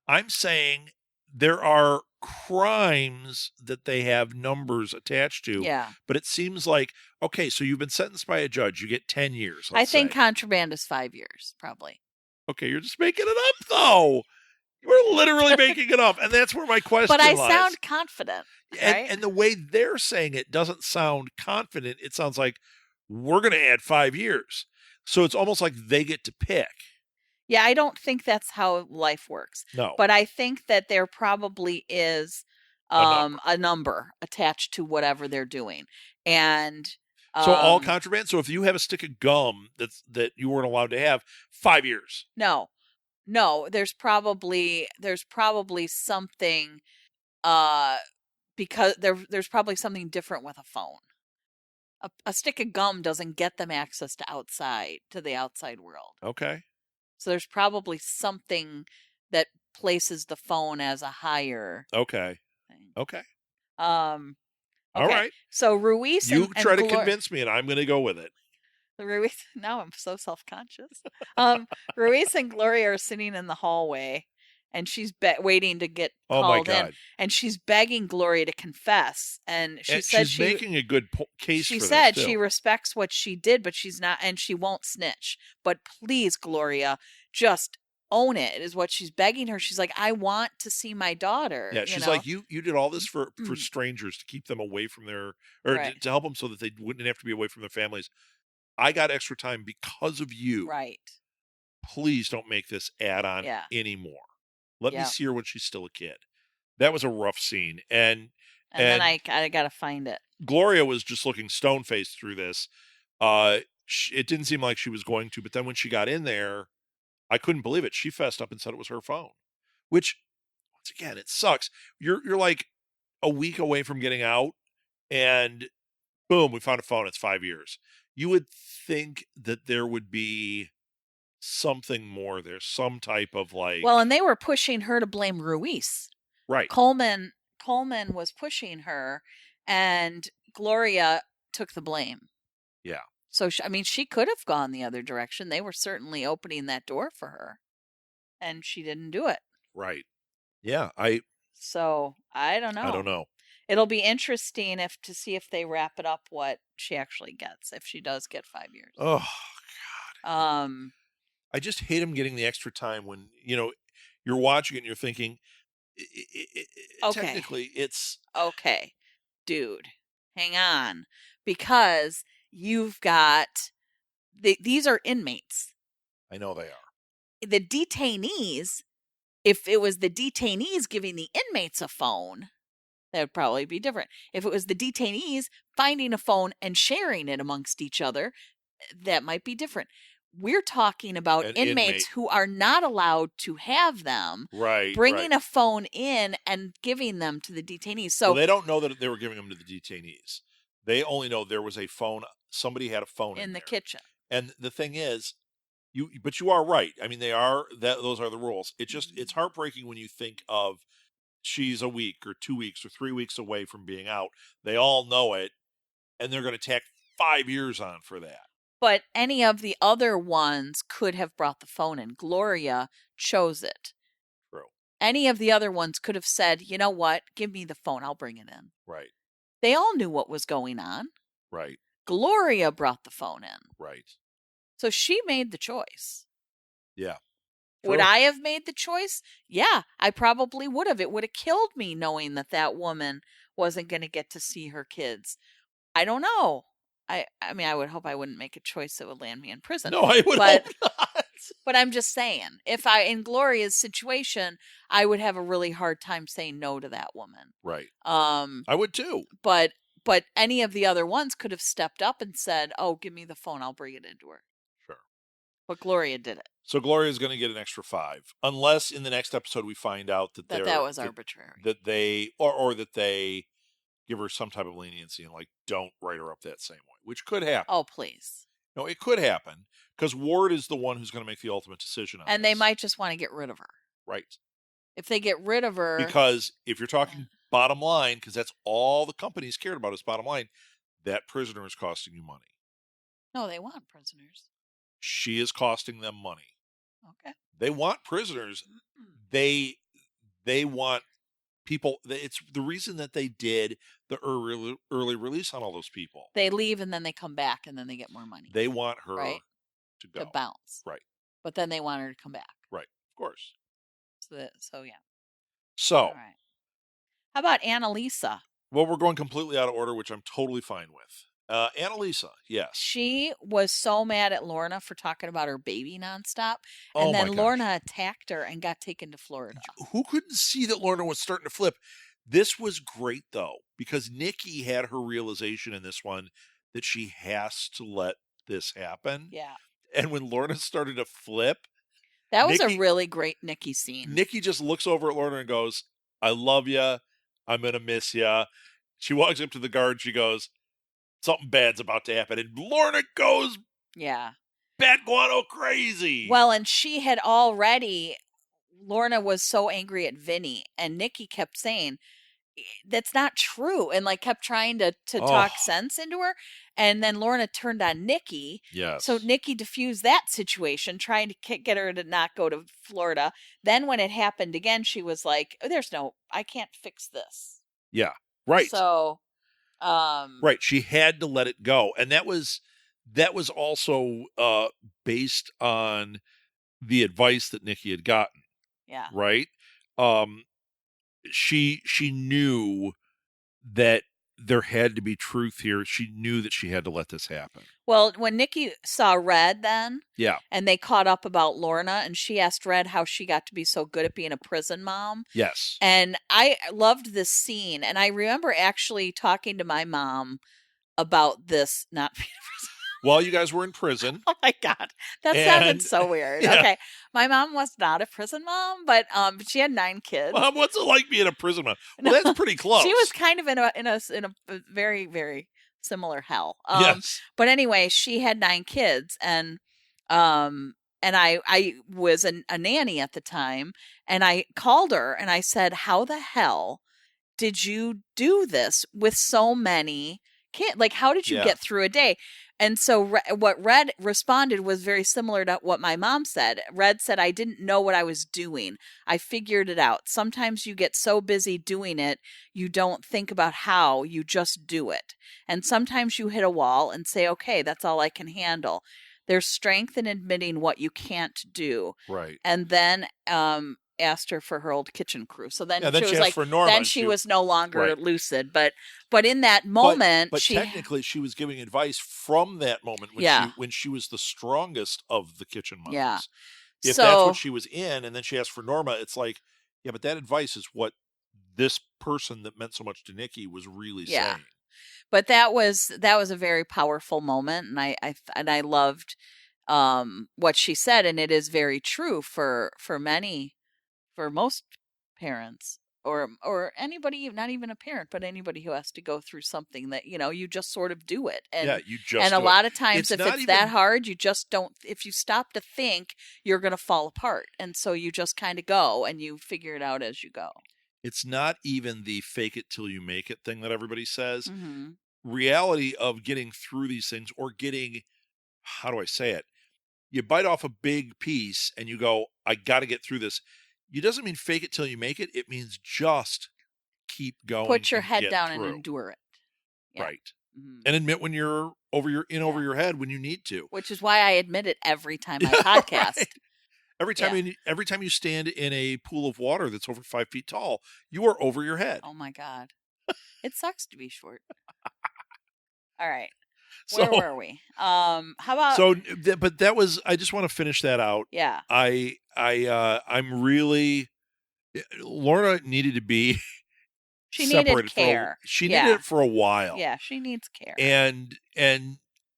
B: I'm saying there are crimes that they have numbers attached to.
C: Yeah.
B: But it seems like, okay, so you've been sentenced by a judge. You get 10 years.
C: I think
B: say.
C: contraband is 5 years, probably.
B: Okay, you're just making it up, though. You're literally making it up. And that's where my question
C: But I
B: lies.
C: sound confident. Right?
B: And the way they're saying it doesn't sound confident. It sounds like we're going to add 5 years. So it's almost like they get to pick.
C: Yeah, I don't think that's how life works.
B: No.
C: But I think that there probably is a number attached to whatever they're doing. And
B: so all contraband. So if you have a stick of gum that you weren't allowed to have, 5 years.
C: No, there's probably something because there's probably something different with a phone. A stick of gum doesn't get them access to the outside world.
B: Okay.
C: So there's probably something that places the phone as a higher
B: Okay.
C: thing.
B: Okay.
C: All
B: right.
C: So Ruiz
B: You
C: and
B: try to convince me, and I'm going to go with it.
C: Ruiz. Now I'm so self-conscious. Ruiz and Gloria are sitting in the hallway, and she's waiting to get called in, and she's begging Gloria to confess. And she said
B: she's making a good case.
C: She
B: for
C: said
B: this,
C: she respects what she did, but she's not, and she won't snitch. But please, Gloria, just own it. Is what she's begging her. She's like, I want to see my daughter.
B: Yeah, she's like, you did all this for strangers to keep them away from their, or
C: Right.
B: to help them so that they wouldn't have to be away from their families. I got extra time because of you.
C: Right.
B: Please don't make this add-on anymore. Let me see her when she's still a kid. That was a rough scene. And
C: then I got to find it.
B: Gloria was just looking stone-faced through this. It didn't seem like she was going to, but then when she got in there, I couldn't believe it. She fessed up and said it was her phone, which, once again, it sucks. You're like a week away from getting out, and boom, we found a phone. It's 5 years. You would think that there would be something more there, some type of like.
C: Well, and they were pushing her to blame Ruiz.
B: Right.
C: Coleman was pushing her, and Gloria took the blame.
B: Yeah.
C: So, she could have gone the other direction. They were certainly opening that door for her, and she didn't do it.
B: Right. Yeah.
C: So, I don't know.
B: I don't know.
C: It'll be interesting to see if they wrap it up what she actually gets, if she does get 5 years.
B: Oh, God.
C: Um,
B: I just hate him getting the extra time when, you're watching it and you're thinking,
C: okay.
B: Technically it's.
C: Okay, dude, hang on. Because you've got, these are inmates.
B: I know they are.
C: The detainees, if it was the detainees giving the inmates a phone, that would probably be different. If it was the detainees finding a phone and sharing it amongst each other, that might be different. We're talking about inmates who are not allowed to have them.
B: Right.
C: Bringing a phone in and giving them to the detainees. So
B: they don't know that they were giving them to the detainees. They only know there was a phone. Somebody had a phone in
C: the
B: there.
C: kitchen.
B: And the thing is, but you are right. I mean, those are the rules. It's heartbreaking when you think of she's a week or 2 weeks or 3 weeks away from being out. They all know it, and they're going to tack 5 years on for that.
C: But any of the other ones could have brought the phone in. Gloria chose it.
B: True.
C: Any of the other ones could have said, you know what, give me the phone, I'll bring it in.
B: Right.
C: They all knew what was going on.
B: Right.
C: Gloria brought the phone in.
B: Right.
C: So she made the choice.
B: Yeah.
C: Would
B: True.
C: I have made the choice? Yeah, I probably would have. It would have killed me knowing that that woman wasn't going to get to see her kids. I don't know. I mean, I would hope I wouldn't make a choice that would land me in prison.
B: No, I would
C: But-
B: hope not.
C: But I'm just saying, if I, in Gloria's situation, I would have a really hard time saying no to that woman.
B: Right.
C: Um,
B: I would too.
C: but any of the other ones could have stepped up and said, "Oh, give me the phone, I'll bring it into her."
B: Sure.
C: But Gloria did it.
B: So Gloria's going to get an extra 5, unless in the next episode we find out that
C: That was arbitrary.
B: that they or that they give her some type of leniency and like don't write her up that same way, which could happen.
C: Oh, please.
B: No, it could happen because Ward is the one who's going to make the ultimate decision on
C: And they
B: this.
C: might just want to get rid of her.
B: Right.
C: If they get rid of her,
B: Because if you're talking bottom line, because that's all the companies cared about is bottom line, that prisoner is costing you money.
C: no, they want prisoners.
B: She is costing them money.
C: Okay.
B: They want prisoners. They want people. It's the reason that they did the early release on all those people.
C: They leave and then they come back and then they get more money
B: They want her
C: Right.
B: to go.
C: to bounce.
B: Right.
C: But then they want her to come back.
B: Right. Of course.
C: So yeah.
B: So,
C: All right. How about Annalisa?
B: well, we're going completely out of order, which I'm totally fine with. Annalisa, yes.
C: She was so mad at Lorna for talking about her baby nonstop.
B: Oh
C: And
B: my
C: then
B: gosh.
C: Lorna attacked her and got taken to Florida.
B: Who couldn't see that Lorna was starting to flip? This was great, though, because Nikki had her realization in this one that she has to let this happen.
C: Yeah.
B: And when Lorna started to flip,
C: That was
B: Nikki-
C: a really great Nikki scene.
B: Nikki just looks over at Lorna and goes, I love you. I'm going to miss you. She walks up to the guard. She goes, something bad's about to happen. And Lorna goes
C: Yeah.
B: bad guano crazy.
C: Well, and she had already, Lorna was so angry at Vinny, and Nikki kept saying, that's not true, and like kept trying to talk
B: Oh.
C: sense into her. And then Lorna turned on Nikki.
B: Yes.
C: So Nikki diffused that situation, trying to get her to not go to Florida. Then when it happened again, she was like, oh, I can't fix this.
B: Yeah. Right.
C: So,
B: Right. She had to let it go. And that was also based on the advice that Nikki had gotten.
C: yeah.
B: Right. She knew that there had to be truth here. She knew that she had to let this happen.
C: Well, when Nikki saw Red then,
B: Yeah.
C: and they caught up about Lorna, and she asked Red how she got to be so good at being a prison mom.
B: Yes.
C: And I loved this scene. And I remember actually talking to my mom about this not being a prison.
B: While you guys were in prison.
C: Oh my God. That
B: And-
C: sounded so weird.
B: yeah.
C: Okay. My mom was not a prison mom, but she had 9 kids.
B: Mom, what's it like being a prison mom? Well, that's pretty close.
C: She was kind of in a very, very similar hell.
B: Yes.
C: But anyway, she had 9 kids, and I was a nanny at the time, and I called her and I said, "How the hell did you do this with so many kids? Like, how did you
B: Yeah.
C: get through a day?" And so what Red responded was very similar to what my mom said. Red said, "I didn't know what I was doing. I figured it out. Sometimes you get so busy doing it, you don't think about how, you just do it. And sometimes you hit a wall and say, okay, that's all I can handle." There's strength in admitting what you can't do.
B: Right.
C: And then asked her for her old kitchen crew. So then
B: Yeah, then
C: she
B: she
C: was
B: asked
C: like,
B: for Norma,
C: then
B: and
C: she
B: she-
C: was no longer
B: Right.
C: lucid. But in that moment,
B: But
C: she
B: technically, she was giving advice from that moment when
C: Yeah.
B: when she was the strongest of the kitchen mothers.
C: Yeah.
B: If
C: So-
B: that's what she was in, and then she asked for Norma, it's like, yeah, but that advice is what this person that meant so much to Nikki was really
C: Yeah.
B: saying.
C: But that was a very powerful moment, and I loved what she said, and it is very true for most parents or anybody, not even a parent, but anybody who has to go through something that you just sort of do it. And
B: Yeah, you just
C: and a
B: do it.
C: lot of times,
B: It's
C: if
B: not
C: it's that
B: even-
C: hard, you just don't. If you stop to think, you're going to fall apart, and so you just kind of go and you figure it out as you go.
B: It's not even the fake it till you make it thing that everybody says.
C: Mm-hmm.
B: Reality of getting through these things, or getting, how do I say it? You bite off a big piece and you go, I got to get through this. It doesn't mean fake it till you make it. It means just keep going.
C: Put your
B: and
C: head
B: get
C: down
B: through.
C: and endure it. Yeah.
B: Right.
C: Mhm.
B: And admit when you're over your head when you need to.
C: Which is why I admit it every time I
B: Yeah,
C: podcast.
B: right. Every time you stand in a pool of water that's over 5 feet tall, you are over your head.
C: Oh my God. It sucks to be short. All right.
B: So,
C: Where were we? How about
B: but that was. I just want to finish that out.
C: yeah.
B: I'm really. Lorna needed to be
C: She
B: separated
C: needed care.
B: She needed it for a while.
C: Yeah, she needs care.
B: And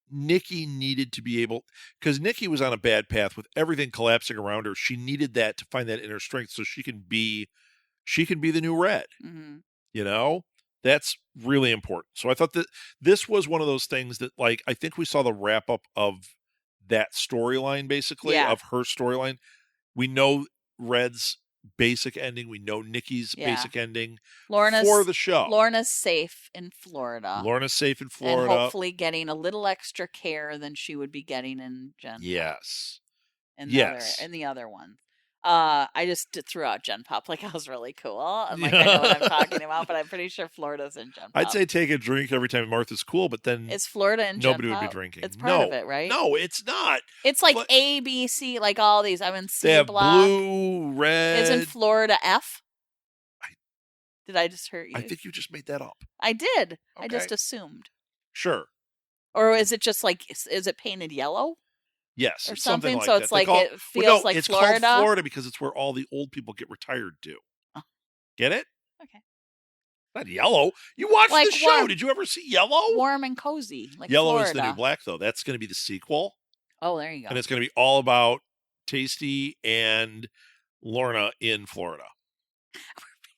B: Nikki needed to be able, because Nikki was on a bad path with everything collapsing around her. She needed that to find that inner strength so she can be the new Red.
C: Mm-hmm.
B: You know, that's really important. So I thought that this was one of those things that, like, I think we saw the wrap up of that storyline, basically, of her storyline. We know Red's basic ending. We know Nikki's basic ending for the show.
C: Lorna's safe in Florida.
B: And
C: hopefully getting a little extra care than she would be getting in Gen Pop.
B: Yes.
C: In the other one. I just threw out Gen Pop like I was really cool. I'm like, I know what I'm talking about, but I'm pretty sure Florida's in Gen Pop.
B: I'd say take a drink every time Martha's cool, but then
C: is Florida in Gen
B: nobody
C: Pop?
B: would be drinking.
C: It's part of it, right?
B: No, it's not.
C: It's like A, B, C, like all these. I'm in C
B: they have
C: block.
B: Blue, red.
C: Isn't Florida F? Did I just hurt you?
B: I think you just made that up.
C: I did.
B: Okay.
C: I just assumed.
B: Sure.
C: Or is it just like, is it painted yellow?
B: Yes.
C: Or
B: it's
C: something
B: like
C: so
B: that.
C: It's like it feels like
B: it's
C: Florida?
B: It's called Florida because it's where all the old people get retired to.
C: Oh.
B: Get it?
C: Okay.
B: Not yellow. You watched
C: like
B: the show. Did you ever see Yellow?
C: Warm and cozy. Like
B: Yellow
C: Florida.
B: is the new black, though. That's going to be the sequel.
C: Oh, there you go.
B: And it's going to be all about Tasty and Lorna in Florida.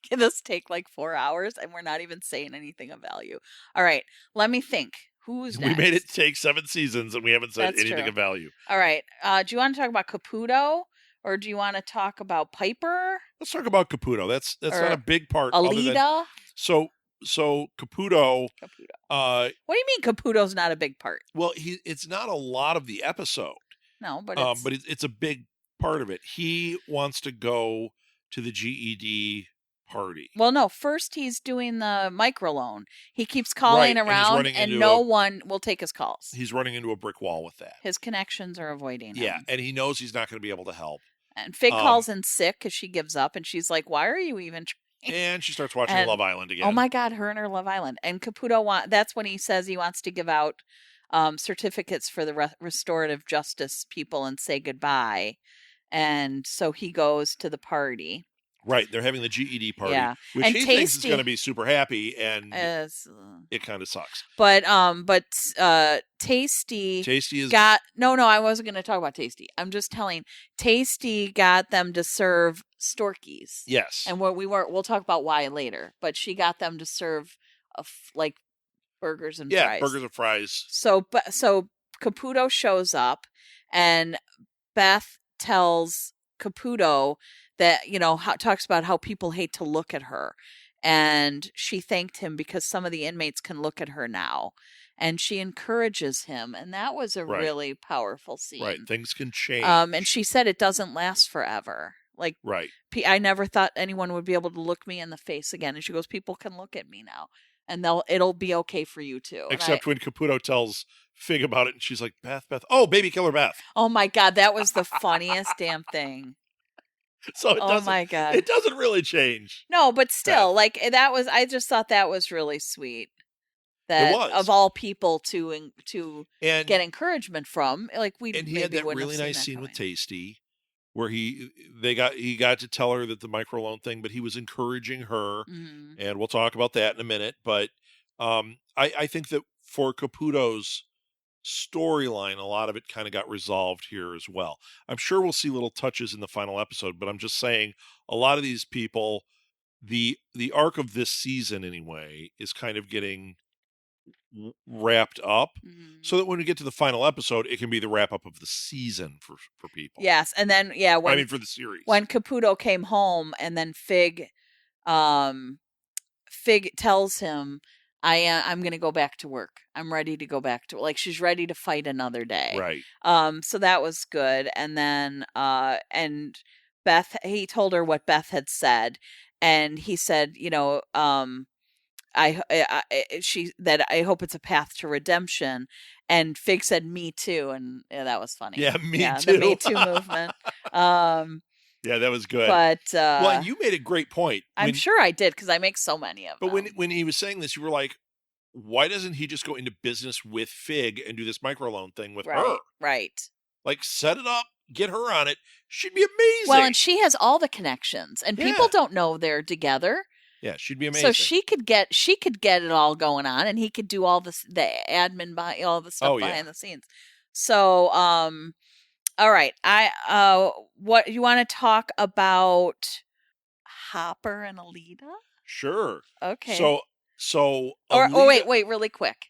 C: Can this take like 4 hours and we're not even saying anything of value? All right. Let me think. Who's next?
B: We made it take 7 seasons and we haven't said anything of value.
C: All right. Do you want to talk about Caputo or do you want to talk about Piper?
B: Let's talk about Caputo. That's not a big part.
C: Alita?
B: So Caputo.
C: What do you mean Caputo's not a big part?
B: Well, it's not a lot of the episode.
C: No, but
B: it's a big part of it. He wants to go to the GED party.
C: Well, no, first he's doing the microloan. He keeps calling around and no one will take his calls.
B: He's running into a brick wall with that.
C: His connections are avoiding him.
B: Yeah, and he knows he's not going to be able to help.
C: And Fig calls in sick because she gives up and she's like, why are you even trying?
B: And she starts watching Love Island again.
C: Oh my God, her and her Love Island. And Caputo that's when he says he wants to give out certificates for the restorative justice people and say goodbye. And so he goes to the party.
B: Right, they're having the GED party, which
C: and
B: he thinks is going to be super happy, and it kind of sucks.
C: But Tasty
B: is
C: got no. I wasn't going to talk about Tasty. I'm just telling. Tasty got them to serve Storkies.
B: Yes,
C: and we'll talk about why later. But she got them to serve like burgers and fries.
B: Burgers and fries.
C: So Caputo shows up, and Beth tells Caputo that, talks about how people hate to look at her. And she thanked him because some of the inmates can look at her now. And she encourages him. And that was a really powerful scene.
B: Right. Things can change.
C: And she said it doesn't last forever. Like, I never thought anyone would be able to look me in the face again. And she goes, people can look at me now. And it'll be okay for you too.
B: Except when Caputo tells Fig about it and she's like, Beth. Oh, baby killer Beth.
C: Oh my God. That was the funniest damn thing.
B: So my God. It doesn't really change.
C: No, but still, I just thought that was really sweet. That
B: it was.
C: Of all people to get encouragement from,
B: and he had that really nice scene with Tasty, where he got to tell her that the microloan thing, but he was encouraging her, and we'll talk about that in a minute. But I think that for Caputo's storyline, a lot of it kind of got resolved here as well. I'm sure we'll see little touches in the final episode, but I'm just saying a lot of these people, the arc of this season anyway, is kind of getting wrapped up, so that when we get to the final episode, it can be the wrap up of the season for people.
C: Yes, and then
B: for the series.
C: When Caputo came home, and then Fig tells him, I'm going to go back to work. I'm ready to go back to she's ready to fight another day.
B: Right.
C: So that was good. And then and Beth, he told her what Beth had said, and he said, I hope it's a path to redemption. And Fig said, "Me too," and that was funny.
B: Yeah, me
C: the
B: too.
C: Me Too movement.
B: Yeah, that was good.
C: But
B: well, and you made a great point.
C: I'm sure I did because I make so many of them.
B: But when he was saying this, you were like, why doesn't he just go into business with Fig and do this microloan thing with her?
C: Right.
B: Like, set it up, get her on it. She'd be amazing.
C: Well, and she has all the connections, and people don't know they're together.
B: Yeah, she'd be amazing.
C: So she could get it all going on, and he could do all the admin behind all the stuff behind the scenes. So, all right, what you want to talk about? Hopper and Alita?
B: Sure.
C: Okay.
B: So
C: Alita... wait, really quick.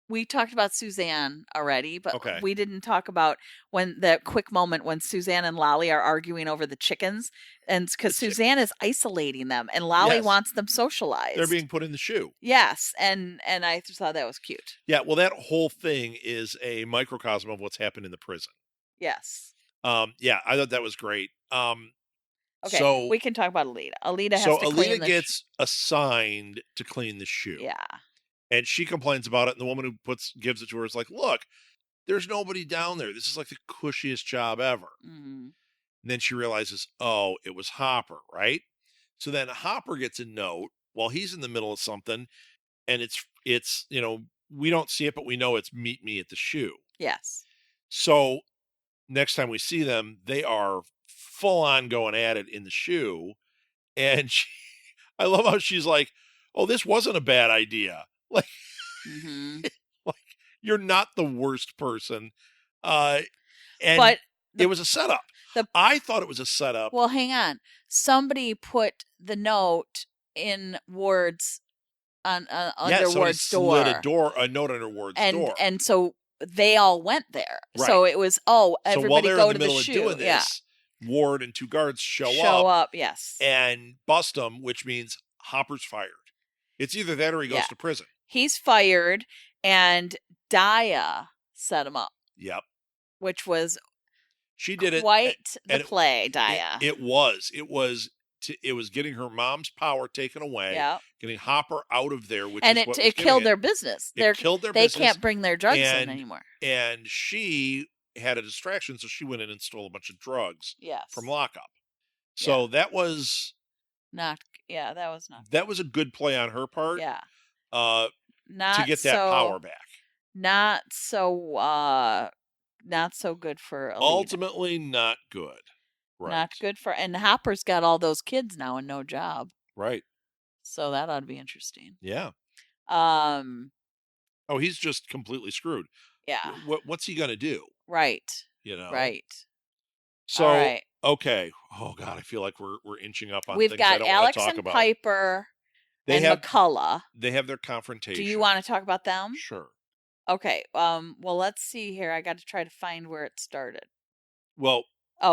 C: We talked about Suzanne already, but we didn't talk about when the quick moment when Suzanne and Lolly are arguing over the chickens, and because Suzanne is isolating them, and Lolly wants them socialized.
B: They're being put in the shoe.
C: Yes, and I just thought that was cute.
B: Yeah, well, that whole thing is a microcosm of what's happened in the prison.
C: Yes.
B: Yeah, I thought that was great.
C: Okay,
B: so
C: we can talk about Alita. Alita has to clean
B: Alita gets assigned to clean the shoe.
C: Yeah.
B: And she complains about it, and the woman who gives it to her is like, look, there's nobody down there. This is like the cushiest job ever.
C: Mm-hmm.
B: And then she realizes, oh, it was Hopper, right? So then Hopper gets a note while he's in the middle of something, and it's we don't see it, but we know it's meet me at the shoe.
C: Yes.
B: So next time we see them, they are full on going at it in the shoe. And I love how she's like, oh, this wasn't a bad idea. Like, like you're not the worst person. But it was a setup. I thought it was a setup.
C: Well, hang on. Somebody put the note in Ward's under Ward's door.
B: Slid a note under Ward's door.
C: And so they all went there.
B: Right.
C: So it was, everybody go to the shoe.
B: Doing this, Ward and two guards show
C: up, yes.
B: And bust him, which means Hopper's fired. It's either that or he goes to prison.
C: He's fired, and Daya set him up.
B: Yep.
C: Which was
B: she did
C: quite the play, Daya.
B: It was getting her mom's power taken away, getting Hopper out of there,
C: it killed their business.
B: It killed their business.
C: They can't bring their drugs in anymore.
B: And she had a distraction, so she went in and stole a bunch of drugs from lockup. So that was that was a good play on her part.
C: Yeah.
B: To get that power back.
C: Not so good for Alita.
B: Ultimately not good. Right.
C: Not good for, and Hopper's got all those kids now and no job.
B: Right.
C: So that ought to be interesting.
B: Yeah. He's just completely screwed.
C: Yeah.
B: What's he gonna do?
C: Right. Right.
B: So okay. Oh God, I feel like we're inching up on.
C: We've got Alex and Piper and McCullough.
B: They have their confrontation.
C: Do you want to talk about them?
B: Sure.
C: Okay. Well, let's see here. I got to try to find where it started.
B: Well.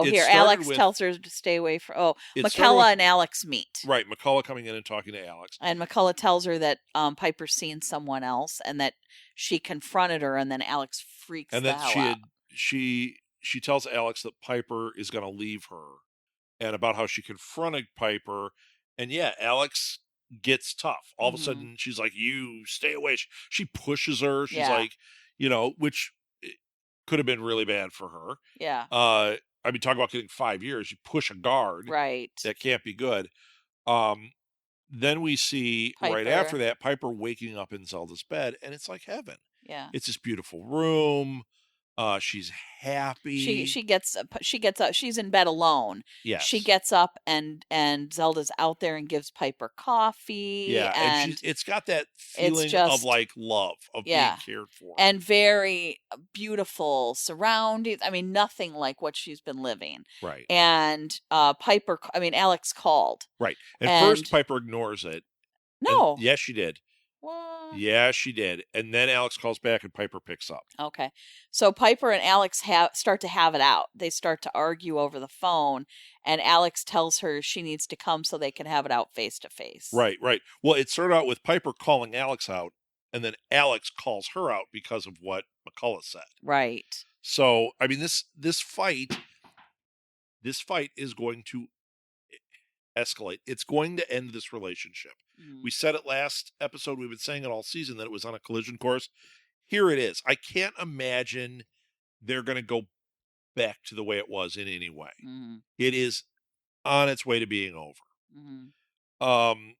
C: Here, Alex tells her to stay away from. McCullough and Alex meet.
B: Right, McCullough coming in and talking to Alex,
C: and McCullough tells her that Piper's seen someone else, and that she confronted her, and then Alex freaks the hell out.
B: She tells Alex that Piper is going to leave her, and about how she confronted Piper, and Alex gets tough. All of a sudden, she's like, "You stay away." She pushes her. She's like, which could have been really bad for her.
C: Yeah.
B: I mean, talk about getting 5 years. You push a guard.
C: Right.
B: That can't be good. Then we see
C: Piper.
B: Right after that, Piper waking up in Zelda's bed, and it's like heaven.
C: Yeah.
B: It's this beautiful room. She's happy.
C: She gets up. She's in bed alone.
B: Yes.
C: She gets up and Zelda's out there and gives Piper coffee.
B: Yeah, and it's got that feeling of like love, of being cared for,
C: and very beautiful surroundings. I mean, nothing like what she's been living.
B: Right.
C: And Alex called.
B: Right. And first Piper ignores it.
C: No.
B: Yes, she did.
C: What?
B: Yeah, she did. And then Alex calls back and Piper picks up.
C: Okay. So Piper and Alex start to have it out. They start to argue over the phone, and Alex tells her she needs to come so they can have it out face to face.
B: Right, right. Well, it started out with Piper calling Alex out, and then Alex calls her out because of what McCullough said.
C: Right.
B: So, I mean, this fight is going to escalate. It's going to end this relationship.
C: Mm.
B: We said it last episode. We've been saying it all season that it was on a collision course. Here it is. I can't imagine they're going to go back to the way it was in any way.
C: Mm.
B: It is on its way to being over.
C: Mm.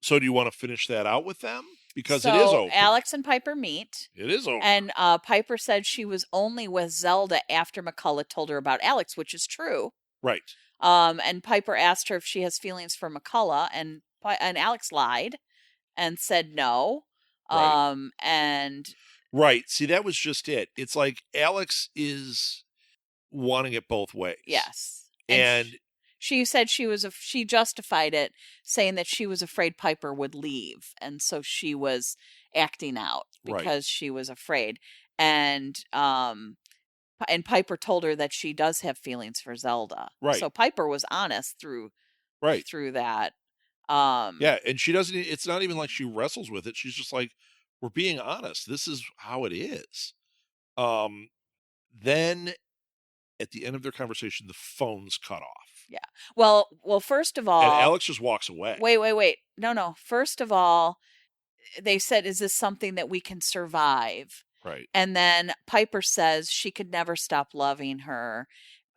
B: So do you want to finish that out with them? Because
C: so
B: it is over.
C: Alex and Piper meet.
B: It is over.
C: And Piper said she was only with Zelda after McCullough told her about Alex, which is true.
B: Right.
C: And Piper asked her if she has feelings for McCullough, and Alex lied and said no.
B: Right.
C: And
B: right. See, that was just it. It's like Alex is wanting it both ways.
C: Yes.
B: And
C: she said she justified it, saying that she was afraid Piper would leave, and so she was acting out because she was afraid. And Piper told her that she does have feelings for Zelda.
B: Right.
C: So Piper was honest through that.
B: Yeah, and she doesn't. It's not even like she wrestles with it. She's just like, we're being honest. This is how it is. Then at the end of their conversation, the phone's cut off.
C: Yeah. Well, first of all,
B: and Alex just walks away.
C: Wait. No. First of all, they said, "Is this something that we can survive?"
B: Right.
C: And then Piper says she could never stop loving her.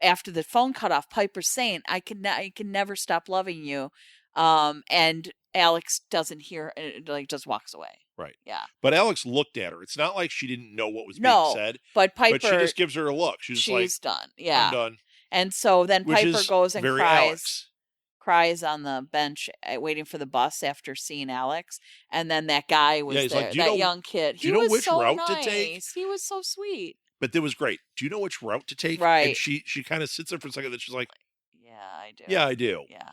C: After the phone cut off, Piper's saying, I can never stop loving you. And Alex doesn't hear, like, just walks away.
B: Right.
C: Yeah.
B: But Alex looked at her. It's not like she didn't know what was being said.
C: But Piper,
B: she just gives her a look. She's like,
C: done. Yeah.
B: I'm done.
C: And so then Piper goes and cries on the bench waiting for the bus after seeing Alex. And then that guy was there,
B: like,
C: young kid.
B: Do you know which route to take?
C: He was so sweet.
B: But that was great. Do you know which route to take?
C: Right.
B: And she kind of sits there for a second. Then she's like,
C: yeah, I do.
B: Yeah, I do.
C: Yeah.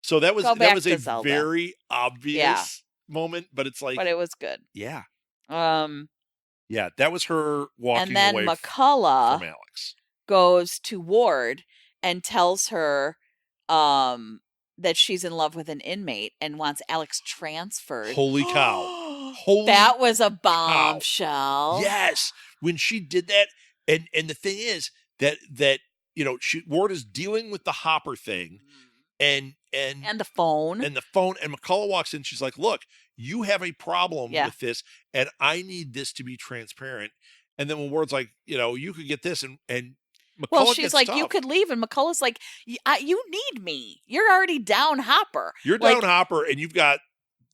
B: So that was a
C: Zelda.
B: very obvious moment, but it's like,
C: but it was good.
B: Yeah. Yeah, that was her walking away.
C: And then McCullough
B: from Alex
C: goes to Ward and tells her that she's in love with an inmate and wants Alex transferred.
B: Holy cow.
C: That was a bombshell.
B: Yes. When she did that, and the thing is that Ward is dealing with the Hopper thing and
C: the phone.
B: And McCullough walks in, she's like, look, you have a problem with this, and I need this to be transparent. And then when Ward's like, you could get this, and McCullough
C: she's like,
B: tough.
C: You could leave, and McCullough's like, you need me. You're already down Hopper.
B: You're down Hopper, and you've got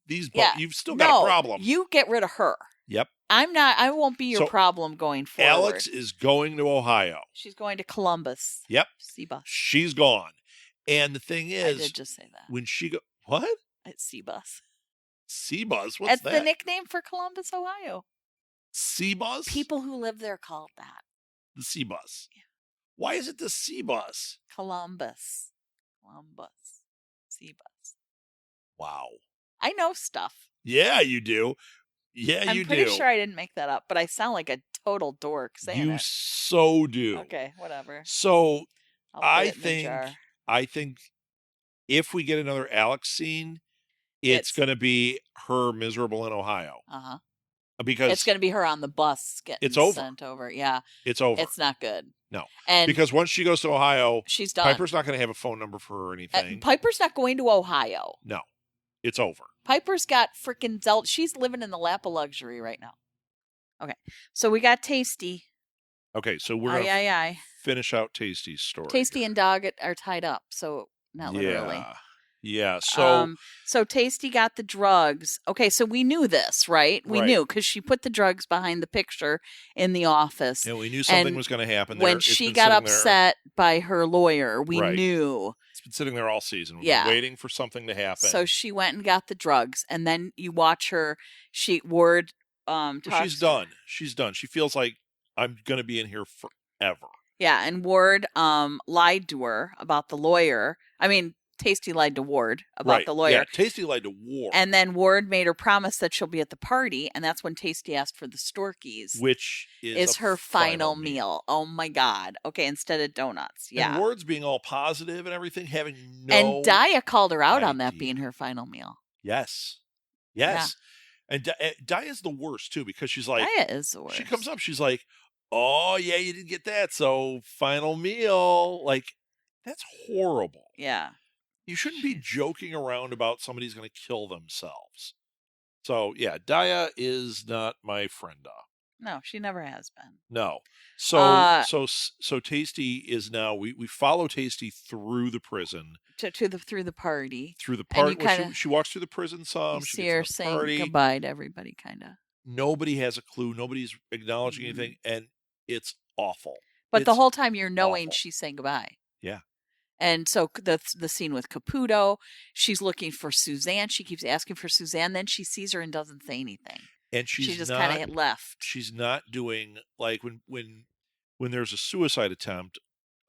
B: these. You've still got a problem.
C: You get rid of her.
B: Yep.
C: I won't be your problem going forward.
B: Alex is going to Ohio.
C: She's going to Columbus.
B: Yep.
C: C-Bus.
B: She's gone. And the thing is,
C: I did just say that.
B: When she what?
C: It's C-Bus.
B: C-Bus? What's that?
C: That's the nickname for Columbus, Ohio.
B: C-Bus?
C: People who live there call it that.
B: The C-Bus.
C: Yeah.
B: Why is it the C-Bus?
C: Columbus. C-Bus.
B: Wow.
C: I know stuff.
B: Yeah, you do. Yeah, you do.
C: I'm pretty sure I didn't make that up, but I sound like a total dork saying it.
B: You so do.
C: Okay, whatever.
B: So I think if we get another Alex scene, it's going to be her miserable in Ohio.
C: Uh-huh.
B: Because
C: it's going to be her on the bus getting sent over. Yeah.
B: It's over.
C: It's not good.
B: No.
C: And
B: because once she goes to Ohio,
C: she's done.
B: Piper's not going to have a phone number for her or anything.
C: Piper's not going to Ohio.
B: No. It's over.
C: Piper's got freaking Zelda. She's living in the lap of luxury right now. Okay. So we got Tasty.
B: Okay, so we're going to finish out Tasty's story.
C: Tasty and Dog are tied up, so not literally.
B: Yeah.
C: So Tasty got the drugs. Okay, so we knew this, right? We knew because she put the drugs behind the picture in the office.
B: And we knew something was going to happen there.
C: When she got upset by her lawyer, we knew.
B: It's been sitting there all season. We've been waiting for something to happen.
C: So she went and got the drugs, and then you watch her. Ward.
B: She's done. She's done. She feels like I'm going to be in here forever.
C: Yeah, and Ward lied to her about the lawyer. I mean, Tasty lied to Ward about the lawyer.
B: Yeah, Tasty lied to Ward.
C: And then Ward made her promise that she'll be at the party, and that's when Tasty asked for the Storkies.
B: Which is
C: her final meal. Oh my God. Okay, instead of donuts. Yeah.
B: And Ward's being all positive and everything, having no
C: And Daya called her out on that being her final meal.
B: Yes. Yes. Yeah. And Daya's the worst, too, because she's like...
C: Daya is the worst.
B: She comes up, she's like, oh, yeah, you didn't get that, so final meal. Like, that's horrible.
C: Yeah.
B: You shouldn't be joking around about somebody's going to kill themselves. So, yeah, Daya is not my frienda.
C: No, she never has been.
B: No. So Tasty is now, we follow Tasty through the prison.
C: Through the party.
B: Through the
C: And you
B: party. Well,
C: kinda-
B: she walks through the prison some.
C: You
B: She
C: see
B: gets
C: her
B: in the
C: saying
B: party.
C: goodbye to everybody, kind of.
B: Nobody has a clue. Nobody's acknowledging anything. And it's awful.
C: But the
B: It's
C: whole time you're knowing
B: awful.
C: she's saying goodbye.
B: Yeah.
C: And so the scene with Caputo, she's looking for Suzanne. She keeps asking for Suzanne. Then she sees her and doesn't say anything.
B: And
C: She
B: she's
C: just
B: not,
C: kind of left.
B: she's not doing, like, when there's a suicide attempt,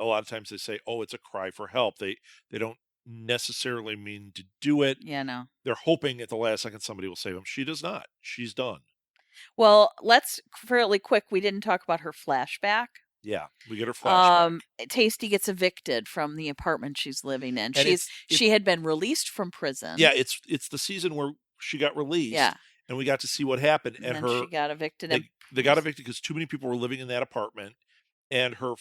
B: a lot of times they say, oh, it's a cry for help. They don't necessarily mean to do it.
C: Yeah, no.
B: They're hoping at the last second somebody will save them. She does not. She's done.
C: Well, let's fairly quick. We didn't talk about her flashback.
B: Yeah, we get her flashback.
C: Tasty gets evicted from the apartment she's living in.
B: And
C: She had been released from prison.
B: Yeah, it's the season where she got released.
C: Yeah.
B: And we got to see what happened.
C: And then she got evicted.
B: They got evicted because too many people were living in that apartment. And her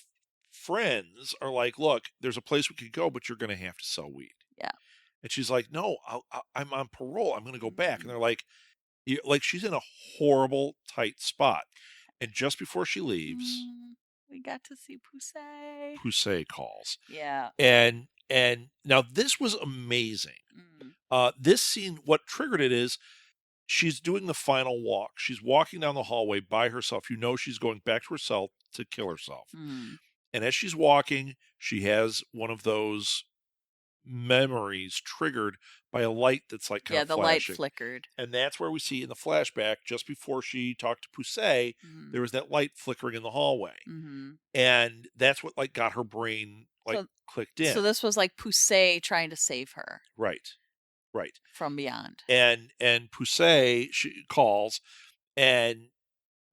B: friends are like, look, there's a place we could go, but you're going to have to sell weed.
C: Yeah.
B: And she's like, no, I'm on parole. I'm going to go back. And they're like, she's in a horrible, tight spot. And just before she leaves,
C: we got to see Poussey.
B: Poussey calls.
C: Yeah.
B: And now this was amazing. This scene, what triggered it is she's doing the final walk. She's walking down the hallway by herself. You know she's going back to her cell to kill herself. And as she's walking, she has one of those memories triggered by a light that's like kind of
C: the
B: flashing.
C: Light flickered.
B: And that's where we see in the flashback, just before she talked to Poussey, there was that light flickering in the hallway. And that's what like got her brain clicked in.
C: So this was like Poussey trying to save her.
B: Right.
C: From beyond.
B: And Poussey, she calls and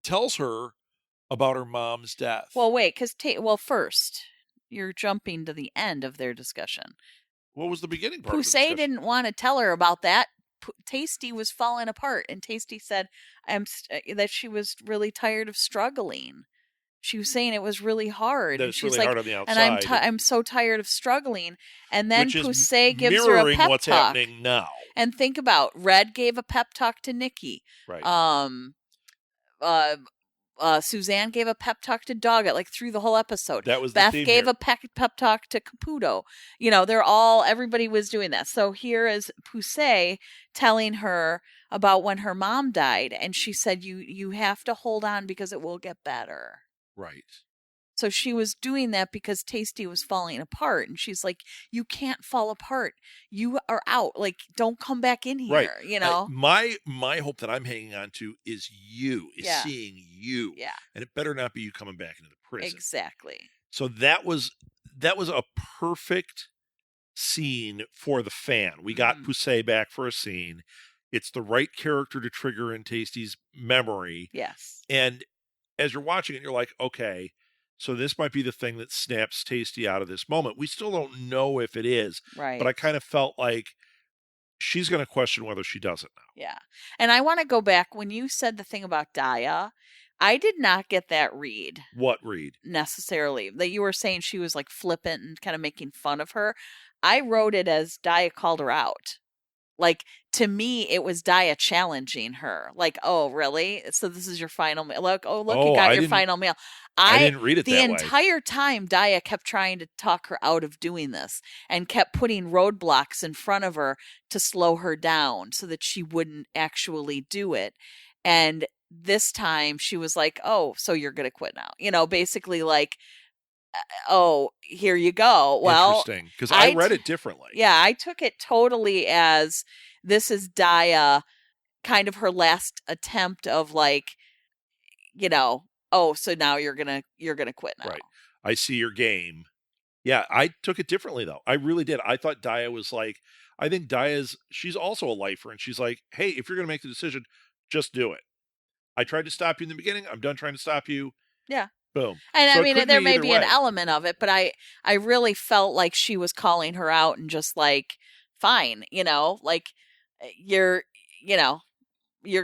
B: tells her about her mom's death.
C: Well, wait, because first you're jumping to the end of their discussion.
B: What was the beginning part?
C: Poussey didn't want to tell her about that. Tasty was falling apart, and Tasty said that she was really tired of struggling. She was saying it was really hard.
B: That
C: and
B: it's
C: she was
B: really
C: like,
B: hard on the outside.
C: And I'm so tired of struggling. And then Poussey gives her a
B: mirroring
C: pep
B: what's
C: talk.
B: happening now.
C: And think about Red gave a pep talk to Nikki.
B: Right.
C: Suzanne gave a pep talk to Doggett, like through the whole episode.
B: That was
C: Beth
B: the theme
C: gave
B: here.
C: a pep talk to Caputo. Everybody was doing that. So here is Poussey telling her about when her mom died, and she said, "You have to hold on because it will get better."
B: Right.
C: So she was doing that because Tasty was falling apart, and she's like, "You can't fall apart. You are out. Like, don't come back in here."
B: Right. My hope that I'm hanging on to is seeing you.
C: Yeah.
B: And it better not be you coming back into the prison.
C: Exactly.
B: So that was a perfect scene for the fan. We got Poussey back for a scene. It's the right character to trigger in Tasty's memory.
C: Yes.
B: And as you're watching it, you're like, okay, so this might be the thing that snaps Tasty out of this moment. We still don't know if it is.
C: Right.
B: But I kind of felt like she's going to question whether she does it now.
C: Yeah. And I want to go back. When you said the thing about Daya, I did not get that read.
B: What read?
C: Necessarily. That you were saying she was like flippant and kind of making fun of her. I wrote it as Daya called her out. Like, to me, it was Daya challenging her. Like, oh, really? So this is your final meal? Look, you got your final meal.
B: I didn't read it that way.
C: The entire time, Daya kept trying to talk her out of doing this and kept putting roadblocks in front of her to slow her down so that she wouldn't actually do it. And this time, she was like, oh, so you're going to quit now. Basically like, oh, here you go. Well,
B: interesting, because I read it differently.
C: Yeah, I took it totally as this is Daya, kind of her last attempt of like, oh, so now you're gonna quit now.
B: Right. I see your game. Yeah, I took it differently though. I really did. I thought Daya was like, I think she's also a lifer, and she's like, hey, if you're gonna make the decision, just do it. I tried to stop you in the beginning. I'm done trying to stop you.
C: Yeah.
B: Boom.
C: And
B: so
C: I mean, there may be an
B: way.
C: element of it, but I really felt like she was calling her out and just like, fine, like you're going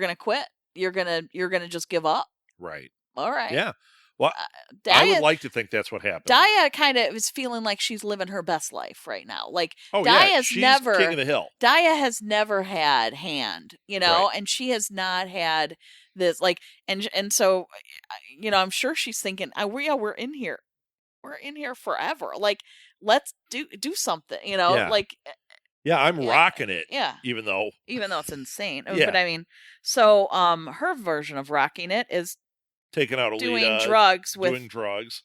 C: to quit. You're going to just give up.
B: Right.
C: All right.
B: Yeah. Well, I would like to think that's what happened.
C: Daya kind of is feeling like she's living her best life right now. Like,
B: she's king of the hill.
C: Daya has never had hand,
B: Right.
C: and she has not had this, like, and so, I'm sure she's thinking, we're in here. We're in here forever. Like, let's do something, like.
B: Yeah, I'm rocking it.
C: Yeah.
B: Even though
C: it's insane.
B: Yeah.
C: But I mean, so her version of rocking it is
B: taking out
C: doing drugs
B: doing drugs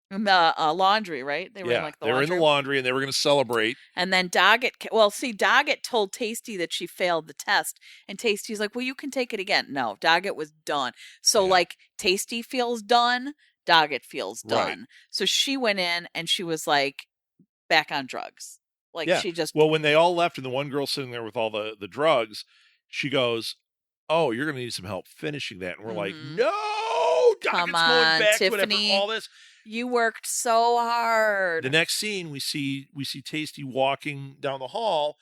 C: in the laundry, right? They were in like the laundry.
B: in the laundry and they were going to celebrate.
C: And then Doggett told Tasty that she failed the test, and Tasty's like, well, you can take it again. No, Doggett was done. So like Tasty feels done, Doggett feels done.
B: Right.
C: So she went in and she was like back on drugs. Like she just
B: when they all left and the one girl sitting there with all the drugs, she goes, "Oh, you're going to need some help finishing that." And we're like, "No, Dockett's going back to whatever all this.
C: You worked so hard."
B: The next scene, we see Tasty walking down the hall,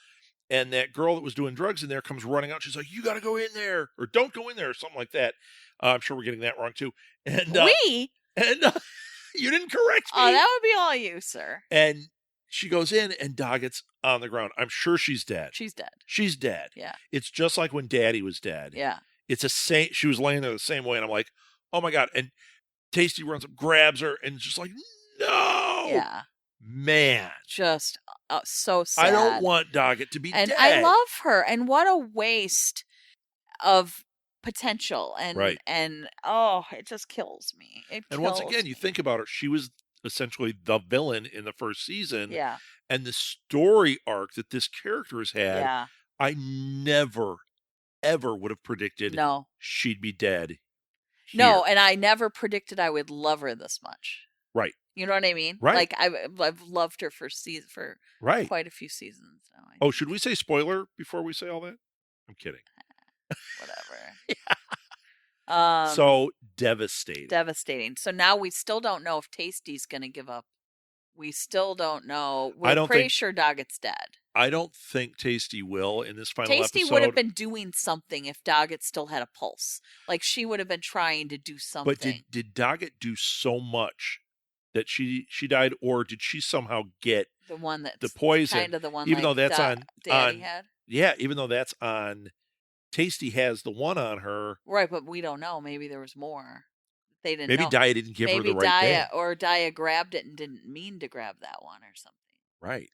B: and that girl that was doing drugs in there comes running out. She's like, "You got to go in there, or don't go in there," or something like that. I'm sure we're getting that wrong too. And you didn't correct me.
C: Oh, that would be all you, sir.
B: And she goes in, and Doggett's on the ground. I'm sure she's dead.
C: She's dead.
B: She's dead.
C: Yeah. It's
B: just like when Daddy was dead.
C: Yeah.
B: It's she was laying there the same way, and I'm like, oh my God. And Tasty runs up, grabs her, and just like, no.
C: Yeah.
B: Man.
C: Just so sad.
B: I don't want Doggett to be dead.
C: And I love her. And what a waste of potential. And it just kills me.
B: Once again, you think about her, she was essentially the villain in the first season.
C: Yeah.
B: And the story arc that this character has had, I never, ever would have predicted she'd be dead. Here.
C: No, and I never predicted I would love her this much.
B: Right.
C: You know what I mean?
B: Right.
C: Like I've loved her for quite a few seasons now.
B: Should we say spoiler before we say all that? I'm kidding.
C: Whatever.
B: So devastating.
C: Devastating. So now we still don't know if Tasty's going to give up. We still don't know. We're pretty sure Doggett's dead.
B: I don't think Tasty will in this final episode.
C: Tasty would have been doing something if Doggett still had a pulse. Like she would have been trying to do something.
B: But did Doggett do so much that she died, or did she somehow get
C: the one that's
B: the poison?
C: Kind of the one,
B: even though that's on
C: Daddy had.
B: Yeah, even though that's on. Tasty has the one on her.
C: Right, but we don't know. Maybe there was more. They didn't know.
B: Daya didn't give her the right thing.
C: Or Daya grabbed it and didn't mean to grab that one or something.
B: Right.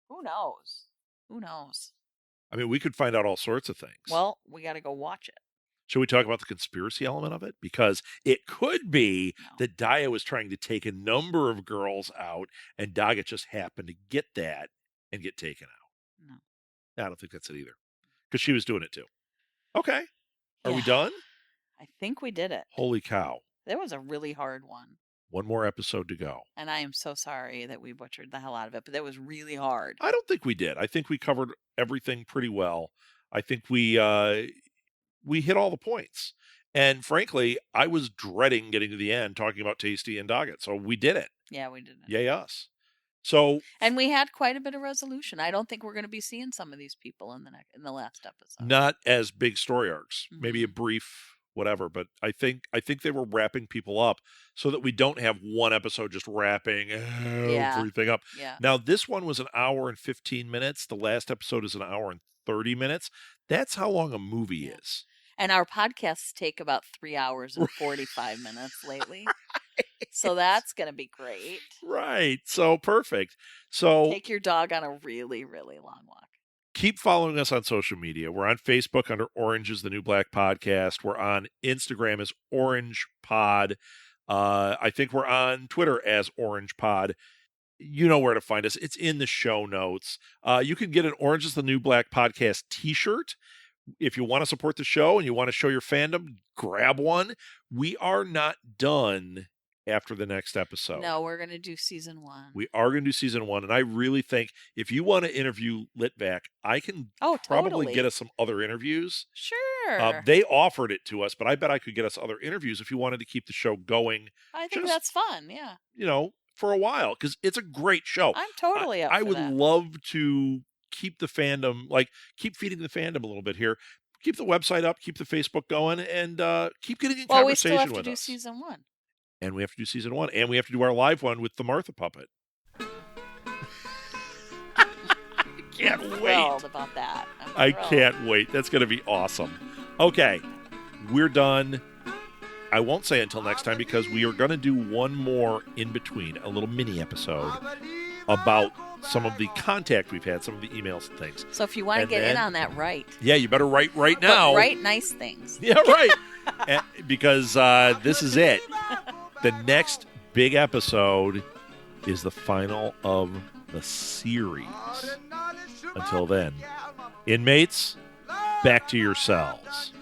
C: Who knows? Who knows?
B: I mean, we could find out all sorts of things.
C: Well, we got to go watch it.
B: Should we talk about the conspiracy element of it? Because it could be that Daya was trying to take a number of girls out, and Doggett just happened to get that and get taken out. No. I don't think that's it either. Because she was doing it too. Okay. Are we done?
C: I think we did it.
B: Holy cow.
C: That was a really hard one.
B: One more episode to go.
C: And I am so sorry that we butchered the hell out of it, but that was really hard.
B: I don't think we did. I think we covered everything pretty well. I think we hit all the points. And frankly, I was dreading getting to the end talking about Tasty and Doggett. So we did it.
C: Yeah, we did it.
B: Yay us. So,
C: and we had quite a bit of resolution. I don't think we're going to be seeing some of these people in the last episode.
B: Not as big story arcs. Mm-hmm. Maybe a brief whatever, but I think they were wrapping people up so that we don't have one episode just wrapping everything up.
C: Yeah.
B: Now this one was an hour and 15 minutes. The last episode is an hour and 30 minutes. That's how long a movie is.
C: And our podcasts take about 3 hours and 45 minutes lately. So that's going to be great.
B: Right. So perfect. So
C: take your dog on a really, really long walk.
B: Keep following us on social media. We're on Facebook under Orange is the New Black Podcast. We're on Instagram as Orange Pod. I think we're on Twitter as Orange Pod. You know where to find us. It's in the show notes. You can get an Orange is the New Black Podcast t-shirt. If you want to support the show and you want to show your fandom, grab one. We are not done after the next episode.
C: No, we're going to do season 1.
B: We are going to do season 1. And I really think if you want to interview Litvack, I can probably get us some other interviews.
C: Sure.
B: They offered it to us, but I bet I could get us other interviews if you wanted to keep the show going.
C: I think that's fun. Yeah.
B: For a while, because it's a great show.
C: I'm totally up for that.
B: I would love to keep the fandom, keep feeding the fandom a little bit here. Keep the website up, keep the Facebook going, and keep getting in conversation with us.
C: We still have to do season 1.
B: And we have to do season 1. And we have to do our live one with the Martha puppet. Can't wait.
C: Thrilled about that.
B: I can't wait. That's going to be awesome. Okay, we're done. I won't say until next time because we are going to do one more in between, a little mini episode about some of the contact we've had, some of the emails and things.
C: So if you want to get in on that, write.
B: Yeah, you better write right now.
C: But write nice things.
B: Yeah, right. Because this is it. The next big episode is the final of the series. Until then, inmates, back to yourselves.